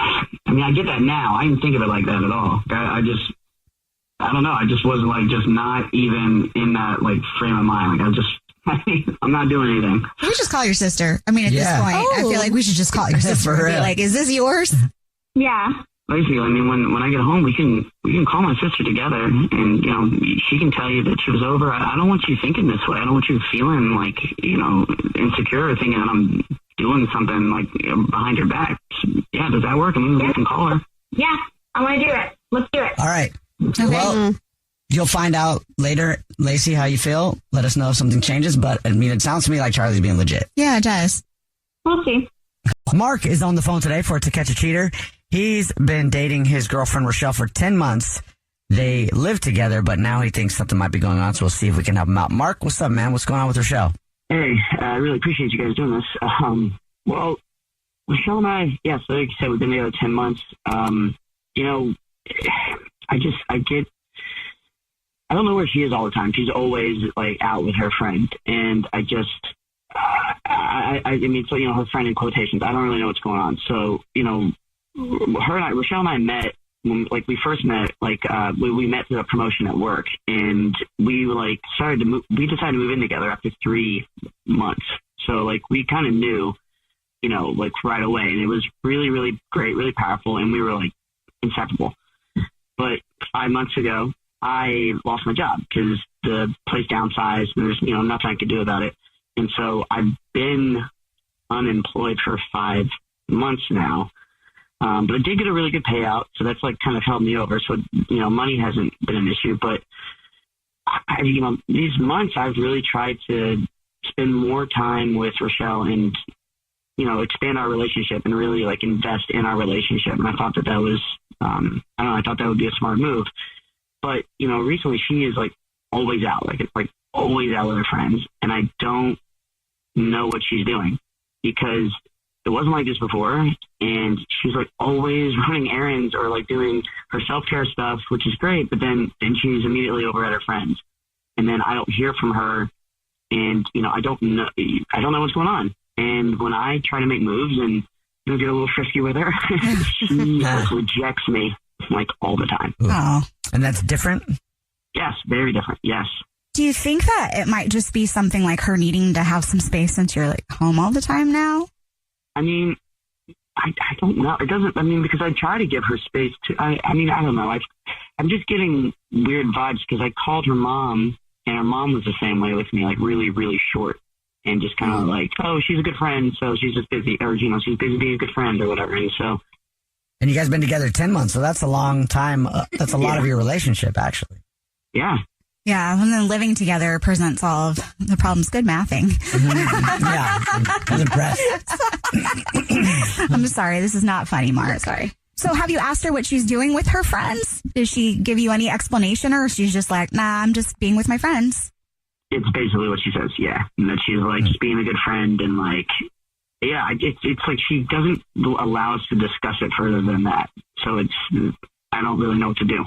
I get that now. I didn't think of it like that at all. I don't know. I just wasn't like, just not even in that like frame of mind. Like I'm not doing anything. Can we just call your sister? I mean, at this point, I feel like we should just call your sister and be like, is this yours? Yeah. Basically, I mean, when I get home, we can call my sister together, and she can tell you that she was over. I don't want you thinking this way. I don't want you feeling like insecure, or thinking that I'm doing something like behind your back. Yeah, does that work? I mean, we can call her. Yeah, I want to do it. Let's do it. All right. Okay. Well, you'll find out later, Lacey, how you feel. Let us know if something changes. But I mean, it sounds to me like Charlie's being legit. Yeah, it does. We'll see. Mark is on the phone today for To Catch a Cheater. He's been dating his girlfriend, Rochelle, for 10 months. They live together, but now he thinks something might be going on, so we'll see if we can help him out. Mark, what's up, man? What's going on with Rochelle? Hey, I really appreciate you guys doing this. Well, Rochelle and I, like you said, we've been together 10 months. I don't know where she is all the time. She's always like out with her friend, and I mean, so, her friend in quotations, I don't really know what's going on. So, Rochelle and I met when, like, we first met, like, we met through a promotion at work, and we like we decided to move in together after 3 months. So like, we kind of knew, like right away, and it was really, really great, really powerful. And we were like inseparable. But 5 months ago, I lost my job because the place downsized and there's, nothing I could do about it. And so I've been unemployed for 5 months now. But I did get a really good payout. So that's like kind of helped me over. So, money hasn't been an issue, but these months I've really tried to spend more time with Rochelle and, expand our relationship and really like invest in our relationship. And I thought that was, I thought that would be a smart move. But, recently she is like always out, like always out with her friends. And I don't know what she's doing because it wasn't like this before. And she's like always running errands or like doing her self-care stuff, which is great. But then she's immediately over at her friends. And then I don't hear from her. And, I don't know what's going on. And when I try to make moves and get a little frisky with her, she just rejects me like all the time. Oh. And that's different? Yes, very different. Yes. Do you think that it might just be something like her needing to have some space since you're like home all the time now? I mean, I don't know. It doesn't, because I try to give her space too. I don't know. I'm just getting weird vibes because I called her mom and her mom was the same way with me, like really, really short and just kind of like, oh, she's a good friend. So she's just busy or, she's busy being a good friend or whatever. And so. And you guys been together 10 months. So that's a long time. That's a lot of your relationship, actually. Yeah. Yeah, and then living together presents all of the problems. Good mathing. Yeah, I was impressed. I'm sorry, this is not funny, Mark. Sorry. So have you asked her what she's doing with her friends? Does she give you any explanation or she's just like, nah, I'm just being with my friends? It's basically what she says, yeah. And that she's like just being a good friend and like, yeah, it's like she doesn't allow us to discuss it further than that. So I don't really know what to do.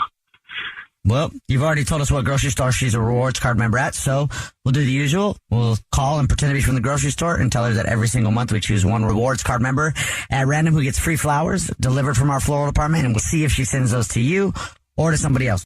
Well, you've already told us what grocery store she's a rewards card member at, so we'll do the usual. We'll call and pretend to be from the grocery store and tell her that every single month we choose one rewards card member at random who gets free flowers delivered from our floral department, and we'll see if she sends those to you or to somebody else.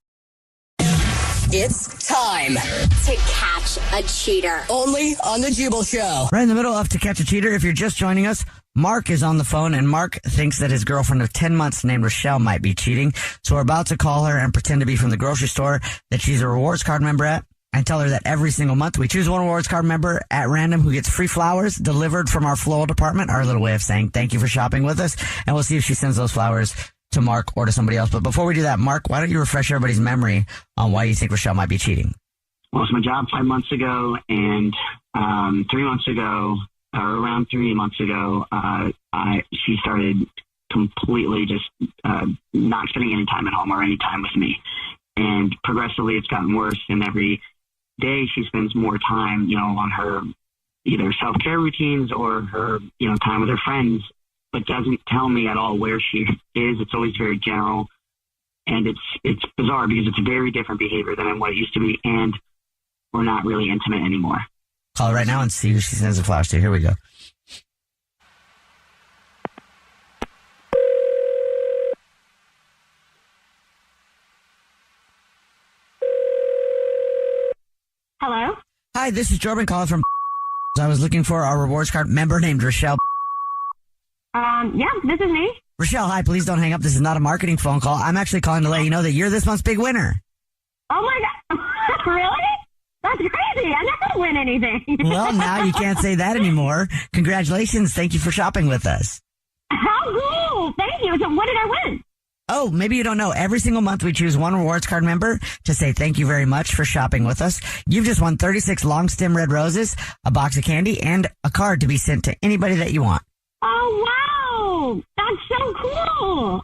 It's time to catch a cheater. Only on the Jubal Show. Right in the middle of To Catch a Cheater, if you're just joining us, Mark is on the phone, and Mark thinks that his girlfriend of 10 months named Rochelle might be cheating. So we're about to call her and pretend to be from the grocery store that she's a rewards card member at and tell her that every single month we choose one rewards card member at random who gets free flowers delivered from our floral department, our little way of saying thank you for shopping with us. And we'll see if she sends those flowers to Mark or to somebody else. But before we do that, Mark, why don't you refresh everybody's memory on why you think Rochelle might be cheating? Lost my job 5 months ago, and 3 months ago, or around 3 months ago, she started completely just not spending any time at home or any time with me. And progressively it's gotten worse, and every day she spends more time, on her either self-care routines or her, time with her friends, but doesn't tell me at all where she is. It's always very general, and it's bizarre because it's very different behavior than what it used to be, and we're not really intimate anymore. Call her right now and see who she sends the flowers to. Here we go. Hello? Hi, this is Jordan calling from I was looking for our rewards card member named Rochelle. Yeah, this is me. Rochelle, hi, please don't hang up. This is not a marketing phone call. I'm actually calling to let you know that you're this month's big winner. Oh my God. Really? That's crazy. I never win anything. Well, now you can't say that anymore. Congratulations. Thank you for shopping with us. How cool. Thank you. So what did I win? Oh, maybe you don't know. Every single month we choose one rewards card member to say thank you very much for shopping with us. You've just won 36 long stem red roses, a box of candy, and a card to be sent to anybody that you want. Oh, wow. That's so cool.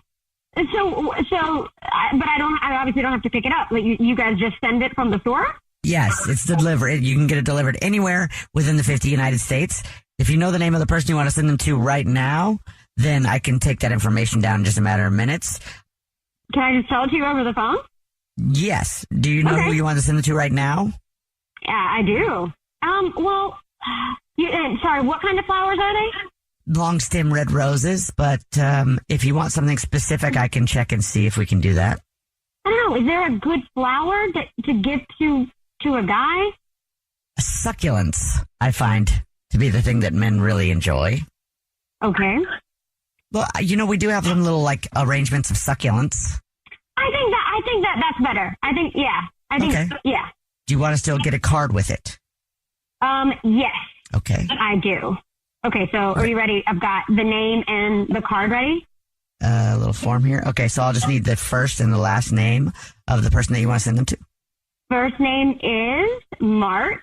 But I obviously don't have to pick it up. Like you guys just send it from the store? Yes, it's delivered. You can get it delivered anywhere within the 50 United States. If you know the name of the person you want to send them to right now, then I can take that information down in just a matter of minutes. Can I just tell it to you over the phone? Yes. Do you know who you want to send it to right now? Yeah, I do. Sorry, what kind of flowers are they? Long stem red roses, but if you want something specific, I can check and see if we can do that. I don't know. Is there a good flower to give to a guy? Succulents, I find to be the thing that men really enjoy. Okay. Well, we do have some little arrangements of succulents. I I think that's better. I think, yeah. Okay. Yeah. Do you want to still get a card with it? Yes. Okay. I do. Okay, so are you ready? I've got the name and the card ready. A little form here. Okay, so I'll just need the first and the last name of the person that you want to send them to. First name is Mark.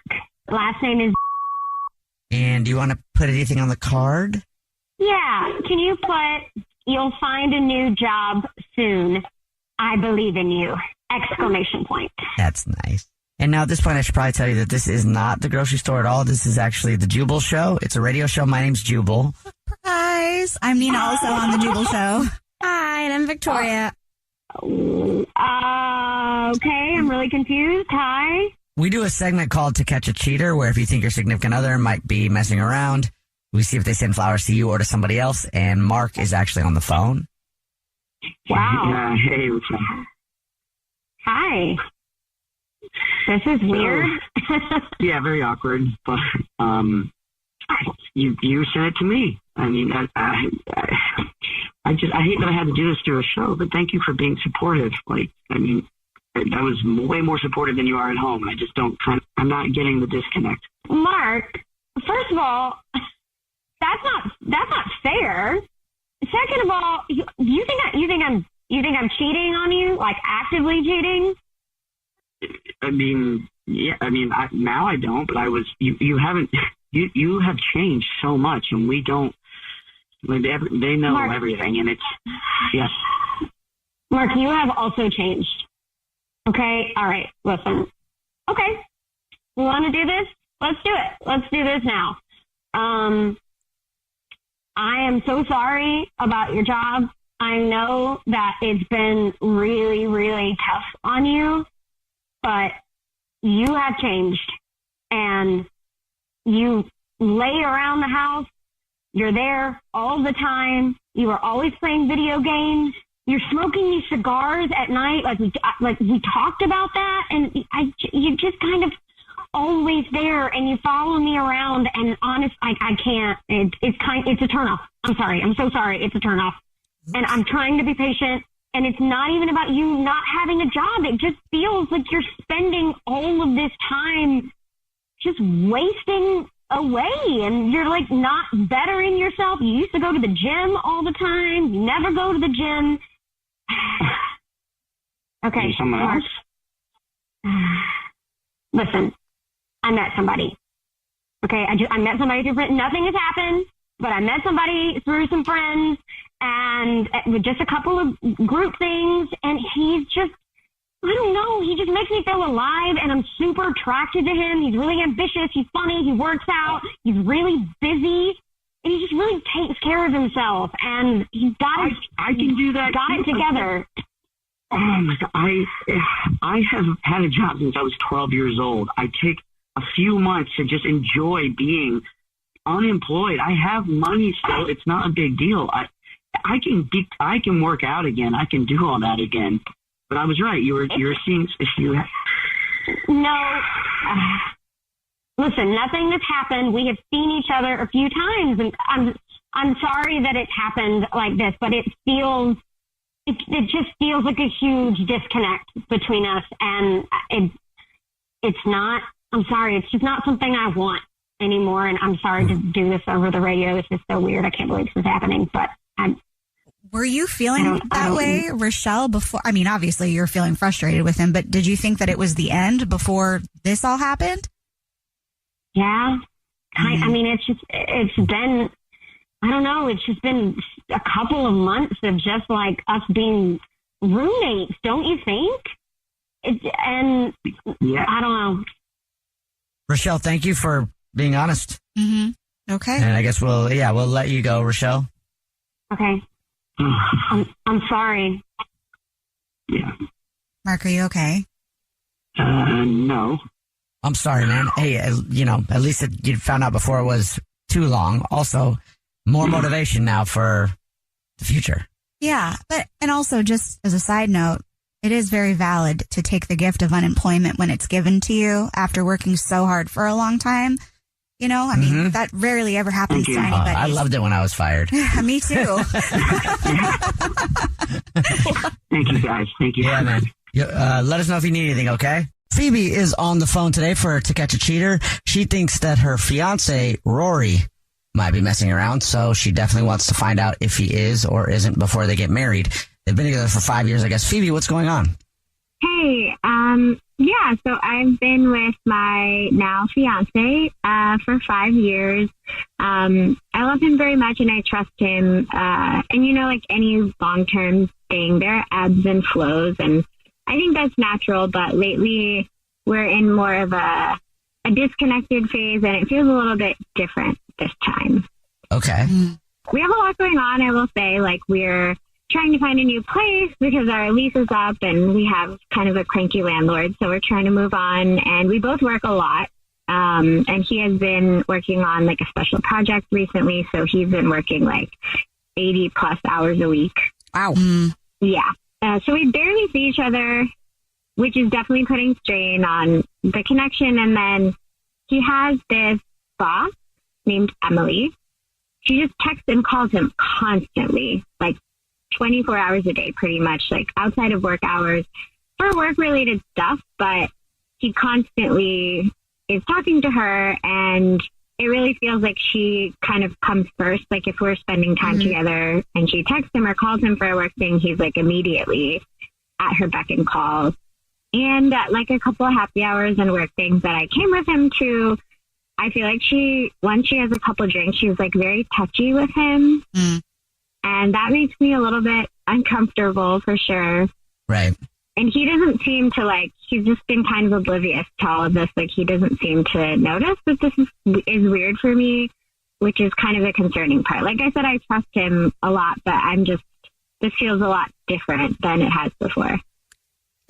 Last name is... And do you want to put anything on the card? Yeah. Can you put, you'll find a new job soon. I believe in you. Exclamation point. That's nice. And now at this point, I should probably tell you that this is not the grocery store at all. This is actually the Jubal Show. It's a radio show. My name's Jubal. Surprise. I'm Nina, also on the Jubal Show. Hi, and I'm Victoria. Okay, I'm really confused. Hi. We do a segment called To Catch a Cheater, where if you think your significant other might be messing around, we see if they send flowers to you or to somebody else. And Mark is actually on the phone. Wow. Hey, what's up? Hi. This is weird. Yeah, very awkward. But you sent it to me. I mean, I hate that I had to do this through a show, but thank you for being supportive. Like, I mean, that was way more supportive than you are at home. I just I'm not getting the disconnect. Mark, first of all, that's not fair. Second of all, you think I'm cheating on you, like actively cheating? I mean, yeah. I mean, now I don't, but I was. You haven't. You have changed so much, and we don't. Like they know Mark, everything, and it's yeah. Mark, you have also changed. Okay, all right. Listen. Okay, we want to do this. Let's do it. Let's do this now. I am so sorry about your job. I know that it's been really, really tough on you, but you have changed, and you lay around the house. You're there all the time. You are always playing video games. You're smoking these cigars at night, like we talked about that, and you're just kind of always there, and you follow me around. And honest, I can't. It's a turnoff. I'm sorry. I'm so sorry. It's a turnoff. And I'm trying to be patient. And it's not even about you not having a job. It just feels like you're spending all of this time just wasting away, and you're like not bettering yourself. You used to go to the gym all the time. You never go to the gym. Okay. Someone else? Listen, I met somebody. Okay, I met somebody through friends. Nothing has happened, but I met somebody through some friends, and with just a couple of group things, and he's just, I don't know, he just makes me feel alive, and I'm super attracted to him. He's really ambitious, he's funny, he works out, he's really busy, and he just really takes care of himself, and he's got it. I can do that. Got it together. Oh my God, I have had a job since I was 12 years old. I take a few months to just enjoy being unemployed. I have money still. It's not a big deal. I can work out again. I can do all that again. But I was right. You were seeing if you. No. Listen, nothing has happened. We have seen each other a few times, and I'm sorry that it happened like this, but it just feels like a huge disconnect between us, and it's not. I'm sorry. It's just not something I want anymore, and I'm sorry to do this over the radio. This is so weird. I can't believe this is happening, but Were you feeling that way, Rochelle, before? I mean, obviously you're feeling frustrated with him, but did you think that it was the end before this all happened? Yeah. I mean, it's been, I don't know, it's just been a couple of months of just like us being roommates, don't you think? Yeah. I don't know. Rochelle, thank you for being honest. Mm-hmm. Okay. And I guess we'll let you go, Rochelle. Okay. I'm sorry. Yeah. Mark, are you okay? No. I'm sorry, man. Hey, at least you found out before it was too long. Also, more motivation now for the future. Yeah, and also just as a side note, it is very valid to take the gift of unemployment when it's given to you after working so hard for a long time. You know, I mean, that rarely ever happens to anybody. I loved it when I was fired. Me too. Thank you, guys. Thank you. Yeah, man. Let us know if you need anything, okay? Phoebe is on the phone today for To Catch a Cheater. She thinks that her fiance, Rory, might be messing around, so she definitely wants to find out if he is or isn't before they get married. They've been together for 5 years, I guess. Phoebe, what's going on? Hey, yeah, so I've been with my now fiance for 5 years. I love him very much and I trust him. And you know, like any long-term thing, there are ebbs and flows, and I think that's natural, but lately we're in more of a disconnected phase, and it feels a little bit different this time. Okay. We have a lot going on, I will say. Like, we're trying to find a new place because our lease is up and we have kind of a cranky landlord, so we're trying to move on, and we both work a lot. And he has been working on like a special project recently, so he's been working like 80 plus hours a week. Wow. Yeah. So we barely see each other, which is definitely putting strain on the connection. And then he has this boss named Emily. She just texts and calls him constantly, like 24 hours a day, pretty much, like outside of work hours for work-related stuff. But he constantly is talking to her, and it really feels like she kind of comes first. Like if we're spending time together and she texts him or calls him for a work thing, he's like immediately at her beck and call. And at like a couple of happy hours and work things that I came with him to, I feel like once she has a couple of drinks, she's like very touchy with him. And that makes me a little bit uncomfortable for sure. Right. And he doesn't seem to he's just been kind of oblivious to all of this. Like he doesn't seem to notice that this is weird for me, which is kind of a concerning part. Like I said, I trust him a lot, but this feels a lot different than it has before.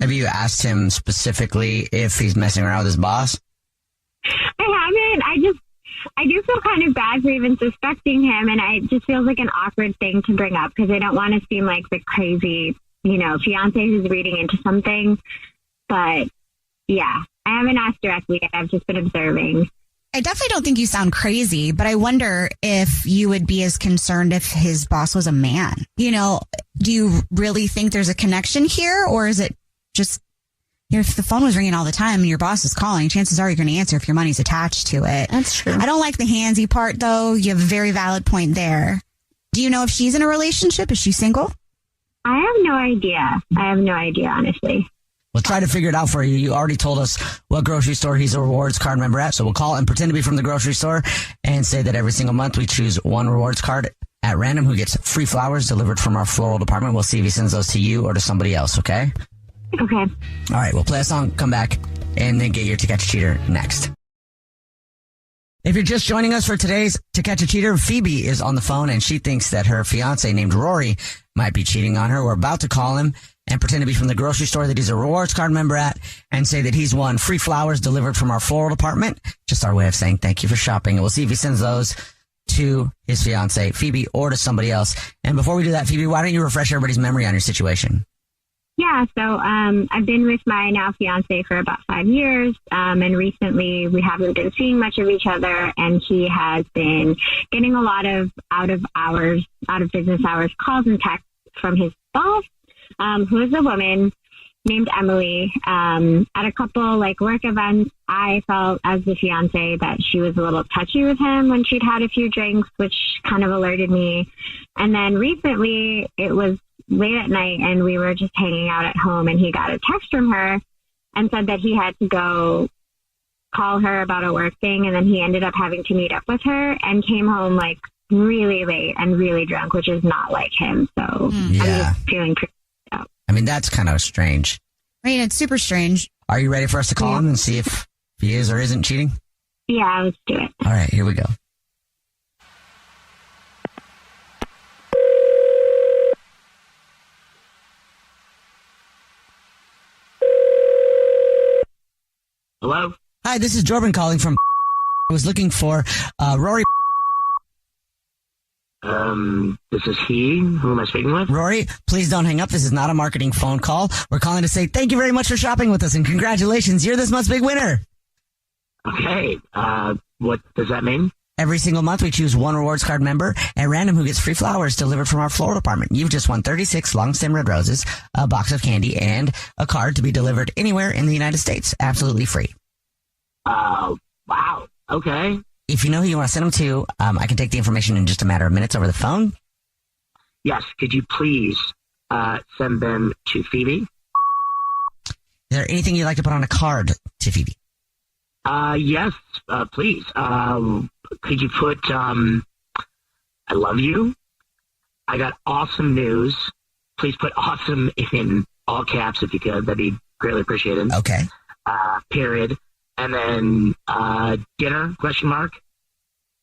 Have you asked him specifically if he's messing around with his boss? I haven't. I do feel kind of bad for even suspecting him, and it just feels like an awkward thing to bring up because I don't want to seem like the crazy, fiance who's reading into something. But yeah, I haven't asked directly. I've just been observing. I definitely don't think you sound crazy, but I wonder if you would be as concerned if his boss was a man. Do you really think there's a connection here, or is it just, if the phone was ringing all the time and your boss is calling, chances are you're going to answer if your money's attached to it. That's true. I don't like the handsy part, though. You have a very valid point there. Do you know if she's in a relationship? Is she single? I have no idea, honestly. We'll try to figure it out for you. You already told us what grocery store he's a rewards card member at, so we'll call and pretend to be from the grocery store and say that every single month we choose one rewards card at random who gets free flowers delivered from our floral department. We'll see if he sends those to you or to somebody else, okay? Okay. All right, we'll play a song, come back, and then get your To Catch a Cheater next. If you're just joining us for today's To Catch a Cheater, Phoebe is on the phone, and she thinks that her fiance named Rory might be cheating on her. We're about to call him and pretend to be from the grocery store that he's a rewards card member at and say that he's won free flowers delivered from our floral department. Just our way of saying thank you for shopping. And we'll see if he sends those to his fiance, Phoebe, or to somebody else. And before we do that, Phoebe, why don't you refresh everybody's memory on your situation? Yeah, so I've been with my now fiance for about 5 years, and recently we haven't been seeing much of each other, and he has been getting a lot of out of business hours calls and texts from his boss, who is a woman named Emily. At a couple work events, I felt as the fiance that she was a little touchy with him when she'd had a few drinks, which kind of alerted me. And then recently it was late at night and we were just hanging out at home, and he got a text from her and said that he had to go call her about a work thing, and then he ended up having to meet up with her and came home really late and really drunk, which is not like him. So Yeah. I'm just feeling pretty out. I mean, that's kind of strange. Right, it's super strange. Are you ready for us to call him and see if he is or isn't cheating? Yeah, let's do it. All right, here we go. Hello? Hi, this is Jordan calling from I was looking for Rory. This is he. Who am I speaking with? Rory, please don't hang up. This is not a marketing phone call. We're calling to say thank you very much for shopping with us and congratulations. You're this month's big winner. Okay. What does that mean? Every single month, we choose one rewards card member at random who gets free flowers delivered from our floral department. You've just won 36 long stem red roses, a box of candy, and a card to be delivered anywhere in the United States. Absolutely free. Wow. Okay. If you know who you want to send them to, I can take the information in just a matter of minutes over the phone. Yes. Could you please send them to Phoebe? Is there anything you'd like to put on a card to Phoebe? Yes, please. Could you put, I love you. I got awesome news. Please put awesome in all caps if you could. That'd be greatly appreciated. Okay. Period. And then, dinner, ?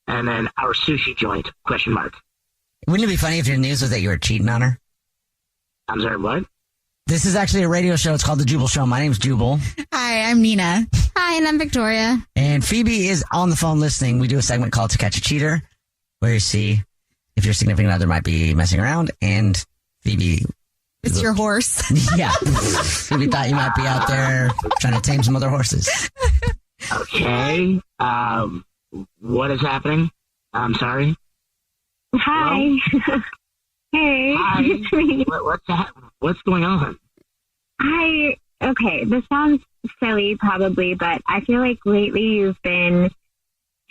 And then our sushi joint, ? Wouldn't it be funny if your news was that you were cheating on her? I'm sorry, what? This is actually a radio show. It's called The Jubal Show. My name's Jubal. Hi, I'm Nina. Hi, and I'm Victoria. And Phoebe is on the phone listening. We do a segment called To Catch a Cheater, where you see if your significant other might be messing around. And Phoebe... It's your horse. Yeah. Phoebe thought you might be out there trying to tame some other horses. Okay. What is happening? I'm sorry. Hi. Hey. Hi. It's me. What's going on? Okay, this sounds silly probably, but I feel like lately you've been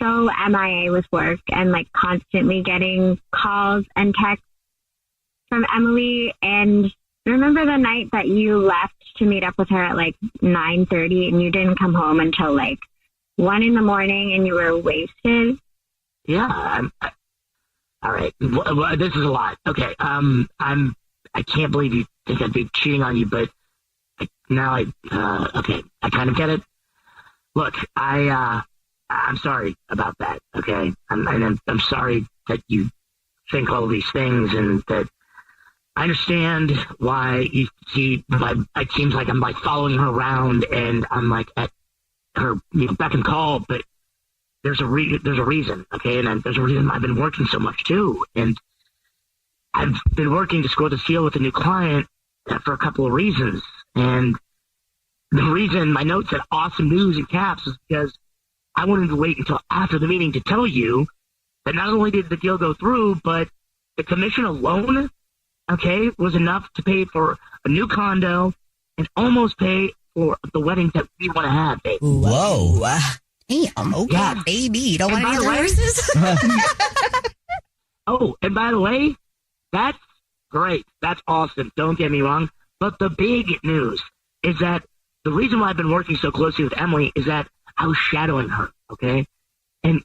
so MIA with work and like constantly getting calls and texts from Emily. And remember the night that you left to meet up with her at like 9:30 and you didn't come home until like 1 a.m. and you were wasted? Yeah. All right. Well, this is a lot. Okay. I can't believe you think I'd be cheating on you, but okay. I kind of get it. Look, I'm sorry about that. Okay. I'm sorry that you think all of these things and that I understand why you see, it seems like I'm like following her around and I'm like at her beck and call, but there's a reason, okay? And there's a reason I've been working so much too. And I've been working to score the deal with a new client for a couple of reasons. And the reason my note said awesome news in caps is because I wanted to wait until after the meeting to tell you that not only did the deal go through, but the commission alone, okay, was enough to pay for a new condo and almost pay for the wedding that we want to have, babe. Whoa. Damn, okay, Yeah. baby. You don't And want by any the way- horses? Oh, and by the way, that's great. That's awesome. Don't get me wrong. But the big news is that the reason why I've been working so closely with Emily is that I was shadowing her, okay? And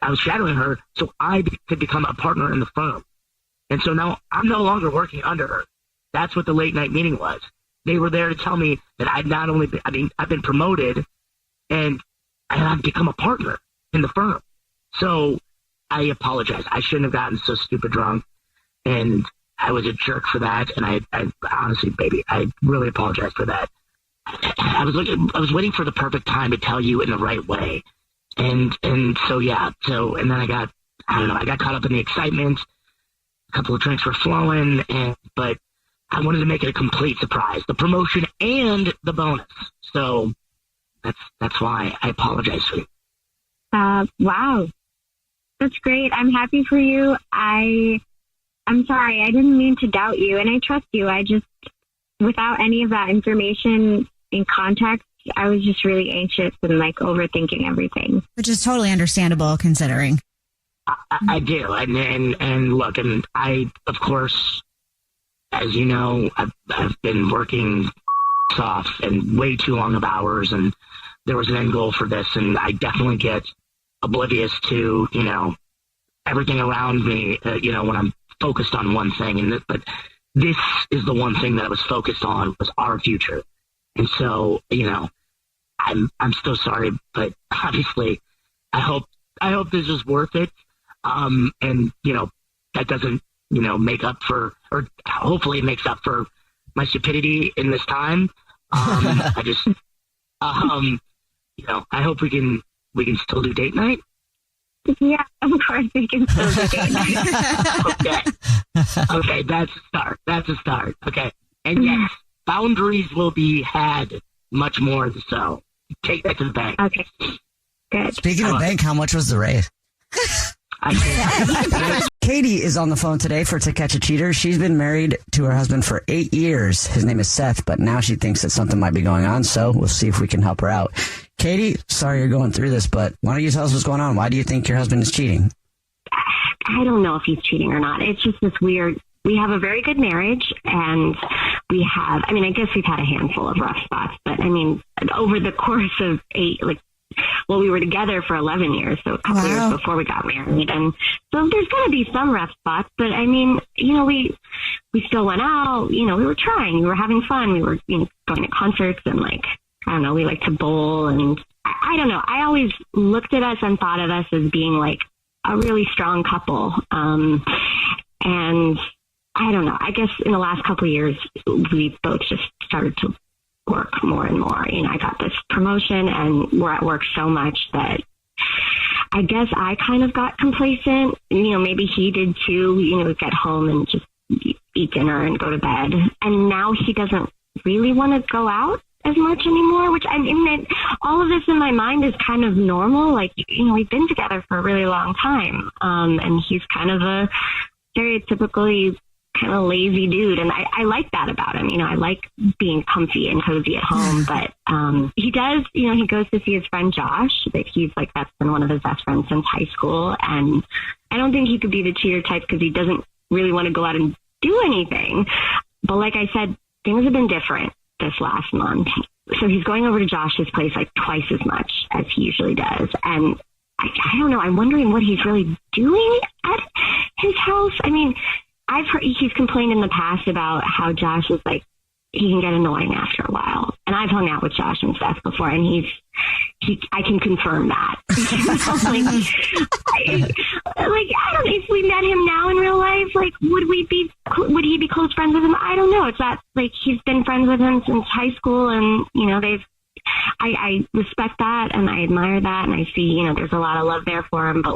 I was shadowing her so I could become a partner in the firm. And so now I'm no longer working under her. That's what the late night meeting was. They were there to tell me that I've been promoted and I've become a partner in the firm. So I apologize. I shouldn't have gotten so stupid drunk. And I was a jerk for that. And I honestly, baby, I really apologize for that. I was waiting for the perfect time to tell you in the right way. And so, yeah. So, and then I got caught up in the excitement. A couple of drinks were flowing, but I wanted to make it a complete surprise, the promotion and the bonus. So that's why I apologize for you. Wow. That's great. I'm happy for you. I'm sorry. I didn't mean to doubt you, and I trust you. I just, without any of that information in context, I was just really anxious and like overthinking everything. Which is totally understandable considering. I do. And look, and I, of course, as you know, I've been working off and way too long of hours, and there was an end goal for this, and I definitely get oblivious to, everything around me, when I'm focused on one thing. But this is the one thing that I was focused on was our future. And so, I'm so sorry, but obviously I hope this is worth it. And that doesn't, make up for, or hopefully it makes up for my stupidity in this time. I just, I hope we can still do date night. Yeah, of course we can still do date night. Okay, that's a start. Okay. And yes, boundaries will be had much more so. Take that to the bank. Okay, good. Speaking of bank, how much was the raise? Katie is on the phone today for To Catch a Cheater. She's been married to her husband for 8 years. His name is Seth, but now she thinks that something might be going on, so we'll see if we can help her out. Katie, sorry you're going through this, but why don't you tell us what's going on? Why do you think your husband is cheating? I don't know if he's cheating or not. It's just this weird, we have a very good marriage, and we have, I mean, I guess we've had a handful of rough spots, but I mean, over the course of we were together for 11 years, so a couple years before we got married. And so there's going to be some rough spots, but I mean, we still went out, we were trying, we were having fun. We were, going to concerts and I don't know, we like to bowl. And I don't know. I always looked at us and thought of us as being like a really strong couple. And I don't know, I guess in the last couple of years, we both just started to work more and more. I got this promotion and we're at work so much that I guess I kind of got complacent. Maybe he did too. Get home and just eat dinner and go to bed. And now he doesn't really want to go out as much anymore, which I mean, all of this in my mind is kind of normal. We've been together for a really long time. And he's kind of a stereotypically kind of lazy dude, and I like that about him. I like being comfy and cozy at home, but he does, he goes to see his friend Josh, but he's that's been one of his best friends since high school, and I don't think he could be the cheater type because he doesn't really want to go out and do anything. But like I said, things have been different this last month, so he's going over to Josh's place twice as much as he usually does, and I don't know, I'm wondering what he's really doing at his house. I mean, I've heard he's complained in the past about how Josh is he can get annoying after a while. And I've hung out with Josh and Seth before, and I can confirm that. I don't know, if we met him now in real life, would he be close friends with him? I don't know. It's that, he's been friends with him since high school, and, I respect that, and I admire that, and I see, there's a lot of love there for him, but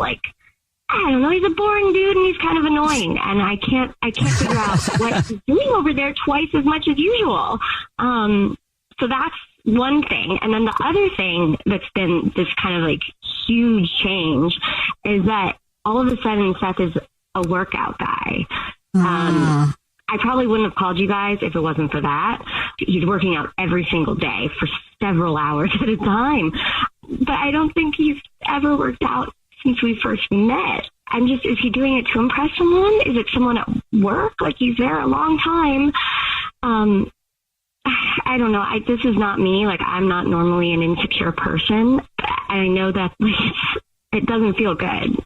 I don't know, he's a boring dude and he's kind of annoying, and I can't figure out what he's doing over there twice as much as usual. So that's one thing. And then the other thing that's been this kind of huge change is that all of a sudden Seth is a workout guy. I probably wouldn't have called you guys if it wasn't for that. He's working out every single day for several hours at a time, but I don't think he's ever worked out since we first met. Is he doing it to impress someone? Is it someone at work? He's there a long time. I don't know. This is not me. I'm not normally an insecure person. I know that it doesn't feel good.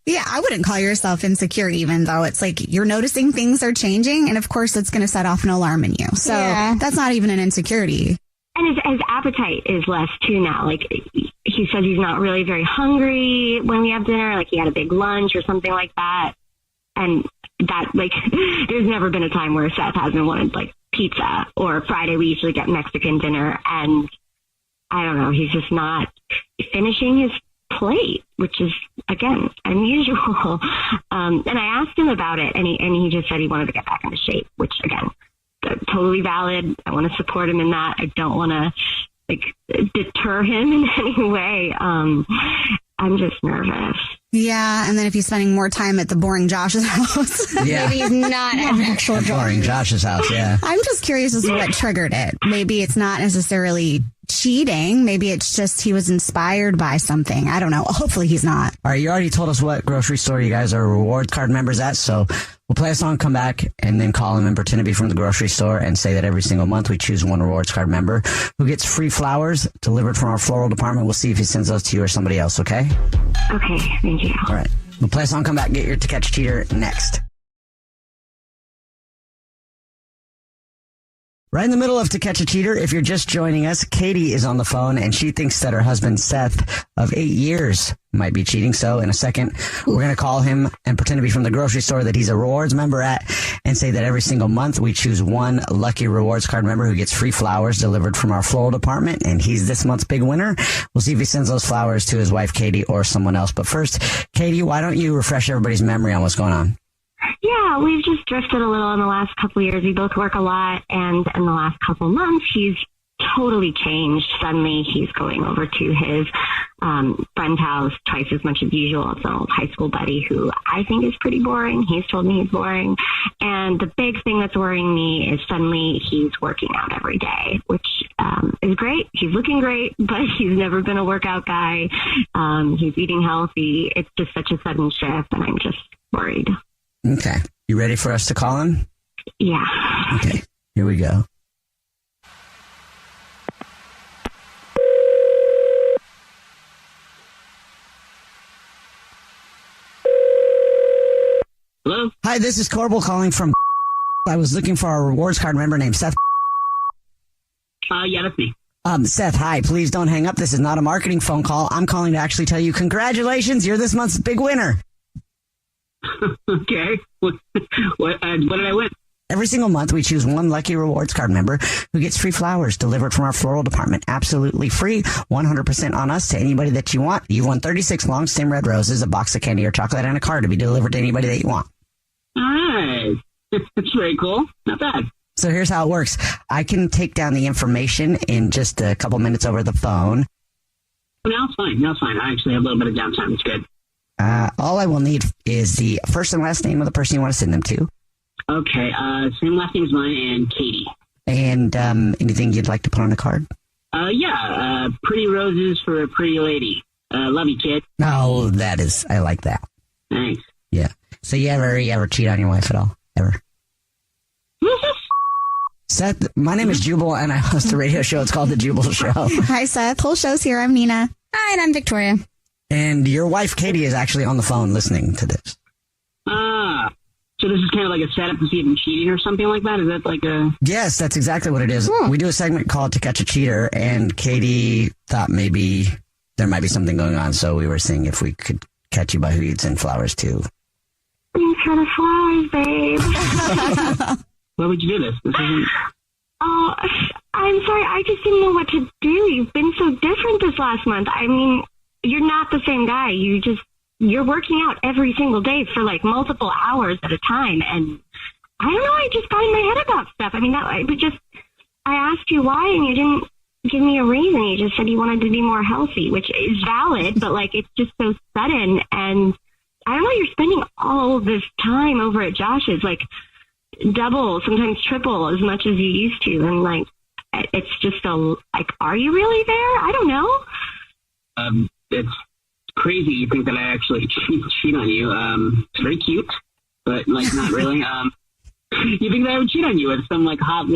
Yeah, I wouldn't call yourself insecure even though it's you're noticing things are changing, and of course it's going to set off an alarm in you. So That's not even an insecurity. And his appetite is less too now. He says he's not really very hungry when we have dinner. He had a big lunch or something like that. And that, there's never been a time where Seth hasn't wanted, pizza, or Friday we usually get Mexican dinner. And I don't know, he's just not finishing his plate, which is, again, unusual. And I asked him about it, and he just said he wanted to get back into shape, which, again, totally valid. I want to support him in that. I don't want to deter him in any way. I'm just nervous. Yeah, and then if he's spending more time at the boring Josh's house, yeah. Maybe he's not at an actual boring Josh's house. Yeah, I'm just curious as to what triggered it. Maybe it's not necessarily cheating. Maybe it's just he was inspired by something. I don't know. Hopefully he's not. All right, you already told us what grocery store you guys are reward card members at, so we'll play a song, come back, and then call him and pretend to be from the grocery store and say that every single month we choose one rewards card member who gets free flowers delivered from our floral department. We'll see if he sends those to you or somebody else, okay? Okay, thank you. All right, we'll play a song, come back, get your To Catch a Cheater next. Right in the middle of To Catch a Cheater, if you're just joining us, Katie is on the phone, and she thinks that her husband, Seth, of 8 years, might be cheating. So in a second, we're going to call him and pretend to be from the grocery store that he's a rewards member at, and say that every single month we choose one lucky rewards card member who gets free flowers delivered from our floral department, and he's this month's big winner. We'll see if he sends those flowers to his wife, Katie, or someone else. But first, Katie, why don't you refresh everybody's memory on what's going on? Yeah, we've just drifted a little in the last couple of years. We both work a lot, and in the last couple of months, he's totally changed. Suddenly he's going over to his friend's house twice as much as usual. It's an old high school buddy who I think is pretty boring. He's told me he's boring. And the big thing that's worrying me is suddenly he's working out every day, which is great. He's looking great, but he's never been a workout guy. He's eating healthy. It's just such a sudden shift, and I'm just worried. Okay. You ready for us to call him? Yeah. Okay. Here we go. Hello? Hi, this is Corbel calling from. I was looking for a rewards card member named Seth. Yeah, that's me. Seth, hi. Please don't hang up. This is not a marketing phone call. I'm calling to actually tell you congratulations. You're this month's big winner. Okay. What did I win? Every single month, we choose one lucky rewards card member who gets free flowers delivered from our floral department. Absolutely free, 100% on us to anybody that you want. You won 36 long stem red roses, a box of candy or chocolate, and a card to be delivered to anybody that you want. All right. That's very cool. Not bad. So here's how it works. I can take down the information in just a couple minutes over the phone. No, it's fine. I actually have a little bit of downtime. It's good. All I will need is the first and last name of the person you want to send them to. Okay. Same last name as mine and Katie. And anything you'd like to put on a card? Yeah. Pretty roses for a pretty lady. Love you, kid. Oh, I like that. Thanks. Yeah. So you ever cheat on your wife at all? Ever? Who's this? Seth, my name is Jubal, and I host a radio show. It's called The Jubal Show. Hi, Seth. Whole show's here. I'm Nina. Hi, and I'm Victoria. And your wife, Katie, is actually on the phone listening to this. So this is kind of like a setup to see if I'm cheating or something like that? Is that like a... Yes, that's exactly what it is. We do a segment called To Catch a Cheater, and Katie thought maybe there might be something going on, so we were seeing if we could catch you by who you'd send flowers to. Thanks for the flowers, babe. Why would you do this? This isn't... Oh, I'm sorry. I just didn't know what to do. You've been so different this last month. I mean, you're not the same guy. You're working out every single day for like multiple hours at a time. And I don't know. I just got in my head about stuff. I mean, I asked you why and you didn't give me a reason. You just said you wanted to be more healthy, which is valid, but like, it's just so sudden. And I don't know, you're spending all this time over at Josh's, like double, sometimes triple as much as you used to. And like, it's just are you really there? I don't know. It's crazy you think that I actually cheat on you. It's very cute, but like not really. You think that I would cheat on you with some like hot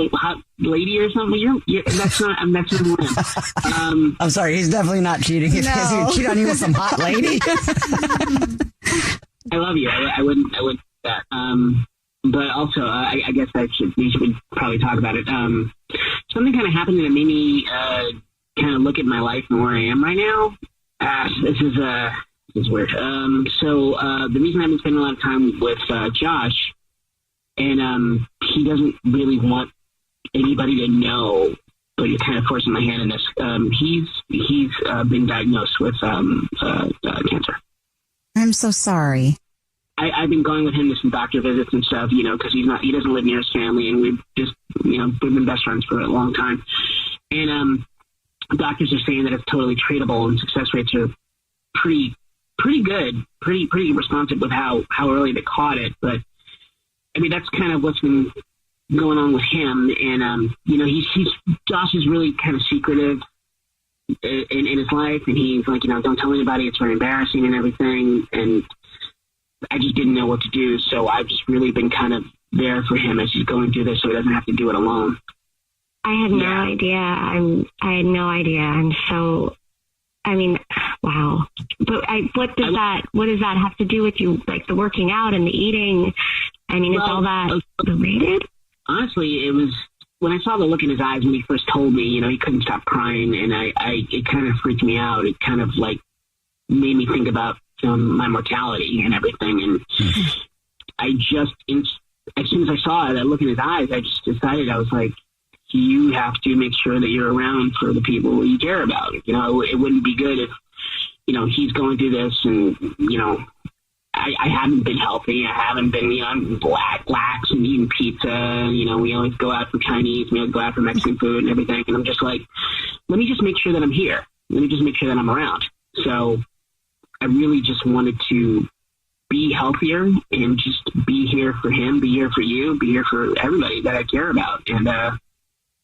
lady or something? That's not who I am. I'm sorry, he's definitely not cheating. He's cheat on you with some hot lady. I love you. I wouldn't do that. But also, I guess we should probably talk about it. Something kind of happened that made me kind of look at my life and where I am right now. This is weird. So the reason I've been spending a lot of time with Josh, and he doesn't really want anybody to know, but you're kind of forcing my hand in this. He's been diagnosed with cancer. I'm so sorry. I've been going with him to some doctor visits and stuff, because he doesn't live near his family, and we've just, we've been best friends for a long time. And doctors are saying that it's totally treatable, and success rates are pretty good, pretty responsive with how early they caught it. But I mean, that's kind of what's been going on with him. And Josh is really kind of secretive in his life, and he's like, don't tell anybody, it's very embarrassing and everything. And I just didn't know what to do, so I've just really been kind of there for him as he's going through this, so he doesn't have to do it alone. I had no idea. I had no idea. I'm so, I mean, wow. But what does that have to do with you? Like the working out and the eating? I mean, it's all that related? Honestly, it was when I saw the look in his eyes when he first told me, he couldn't stop crying, and it kind of freaked me out. It kind of like made me think about my mortality and everything. And I just, as soon as I saw that look in his eyes, I just decided, I was like, you have to make sure that you're around for the people you care about. It wouldn't be good if, he's going through this and, I haven't been healthy. I haven't been, I'm lax and eating pizza. We always go out for Chinese. We always go out for Mexican food and everything. And I'm just like, let me just make sure that I'm here. Let me just make sure that I'm around. So I really just wanted to be healthier and just be here for him, be here for you, be here for everybody that I care about. And,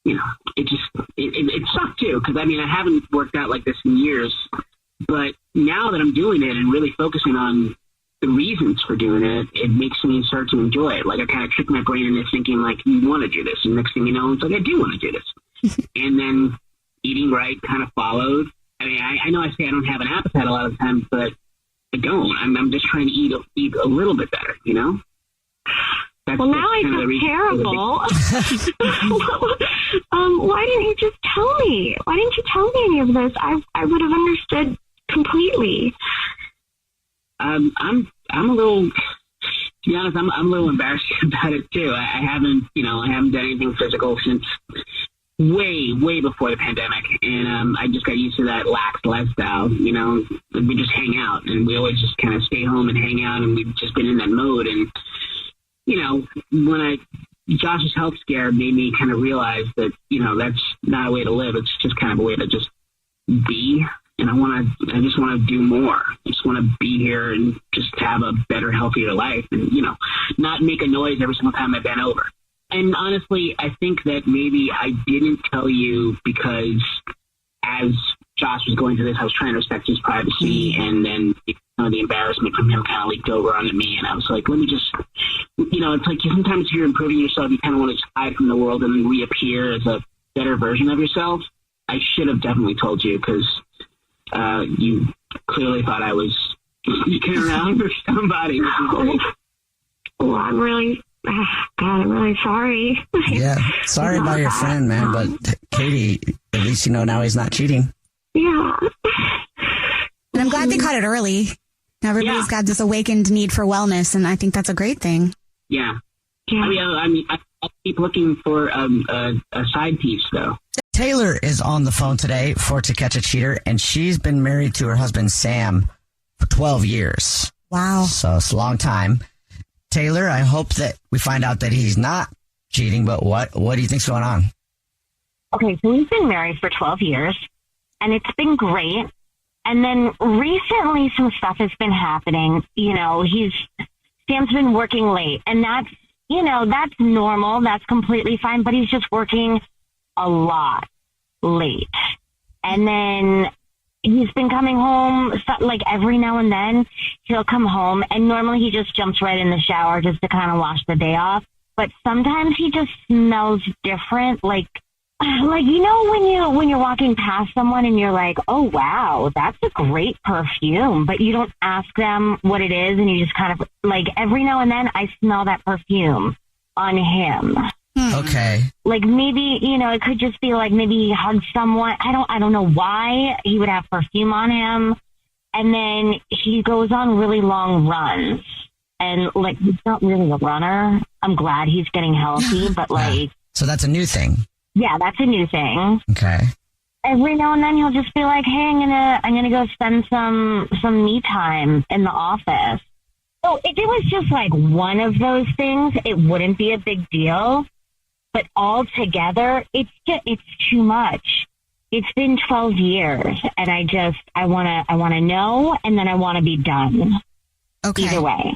it sucked too. Cause I haven't worked out like this in years, but now that I'm doing it and really focusing on the reasons for doing it, it makes me start to enjoy it. Like I kind of trick my brain into thinking like, you want to do this. And next thing you know, it's like, I do want to do this. And then eating right kind of followed. I know I say I don't have an appetite a lot of the time, but I don't. I'm just trying to eat a little bit better, That's, well, now I feel terrible. Why didn't you just tell me? Why didn't you tell me any of this? I would have understood completely. I'm a little, to be honest, I'm a little embarrassed about it too. I haven't done anything physical since way before the pandemic, and I just got used to that lax lifestyle. We just hang out, and we always just kind of stay home and hang out, and we've just been in that mode. And when Josh's health scare made me kind of realize that that's not a way to live. It's just kind of a way to just be. And I just want to do more. I just want to be here and just have a better, healthier life, and not make a noise every single time I bend over. And honestly, I think that maybe I didn't tell you because as Josh was going through this, I was trying to respect his privacy, and then the embarrassment from him kind of leaked over onto me. And I was like, let me just, it's like sometimes if you're improving yourself, you kind of want to just hide from the world and then reappear as a better version of yourself. I should have definitely told you because you clearly thought I was sticking around for somebody. Well, I'm really sorry. Yeah, sorry about your friend, man. But Katie, at least now he's not cheating. Yeah. And I'm glad they caught it early. Everybody's got this awakened need for wellness, and I think that's a great thing. Yeah. I keep looking for a side piece, though. Taylor is on the phone today for To Catch a Cheater, and she's been married to her husband, Sam, for 12 years. Wow. So it's a long time. Taylor, I hope that we find out that he's not cheating, but what do you think's going on? Okay, so we've been married for 12 years, and it's been great. And then recently some stuff has been happening. Sam's been working late, and that's normal. That's completely fine, but he's just working a lot late. And then he's been coming home, like every now and then he'll come home, and normally he just jumps right in the shower just to kind of wash the day off. But sometimes he just smells different, like when you're walking past someone and you're like, oh wow, that's a great perfume, but you don't ask them what it is, and you just kind of like every now and then I smell that perfume on him. Okay. Like maybe, it could just be like maybe he hugged someone. I don't know why he would have perfume on him. And then he goes on really long runs. And like, he's not really a runner. I'm glad he's getting healthy, but like. So that's a new thing. Yeah, that's a new thing. Okay. Every now and then he'll just be like, hey, I'm gonna go spend some me time in the office. So if it was just like one of those things, it wouldn't be a big deal. But altogether, it's too much. It's been 12 years, and I want to know, and then I want to be done. Okay. Either way.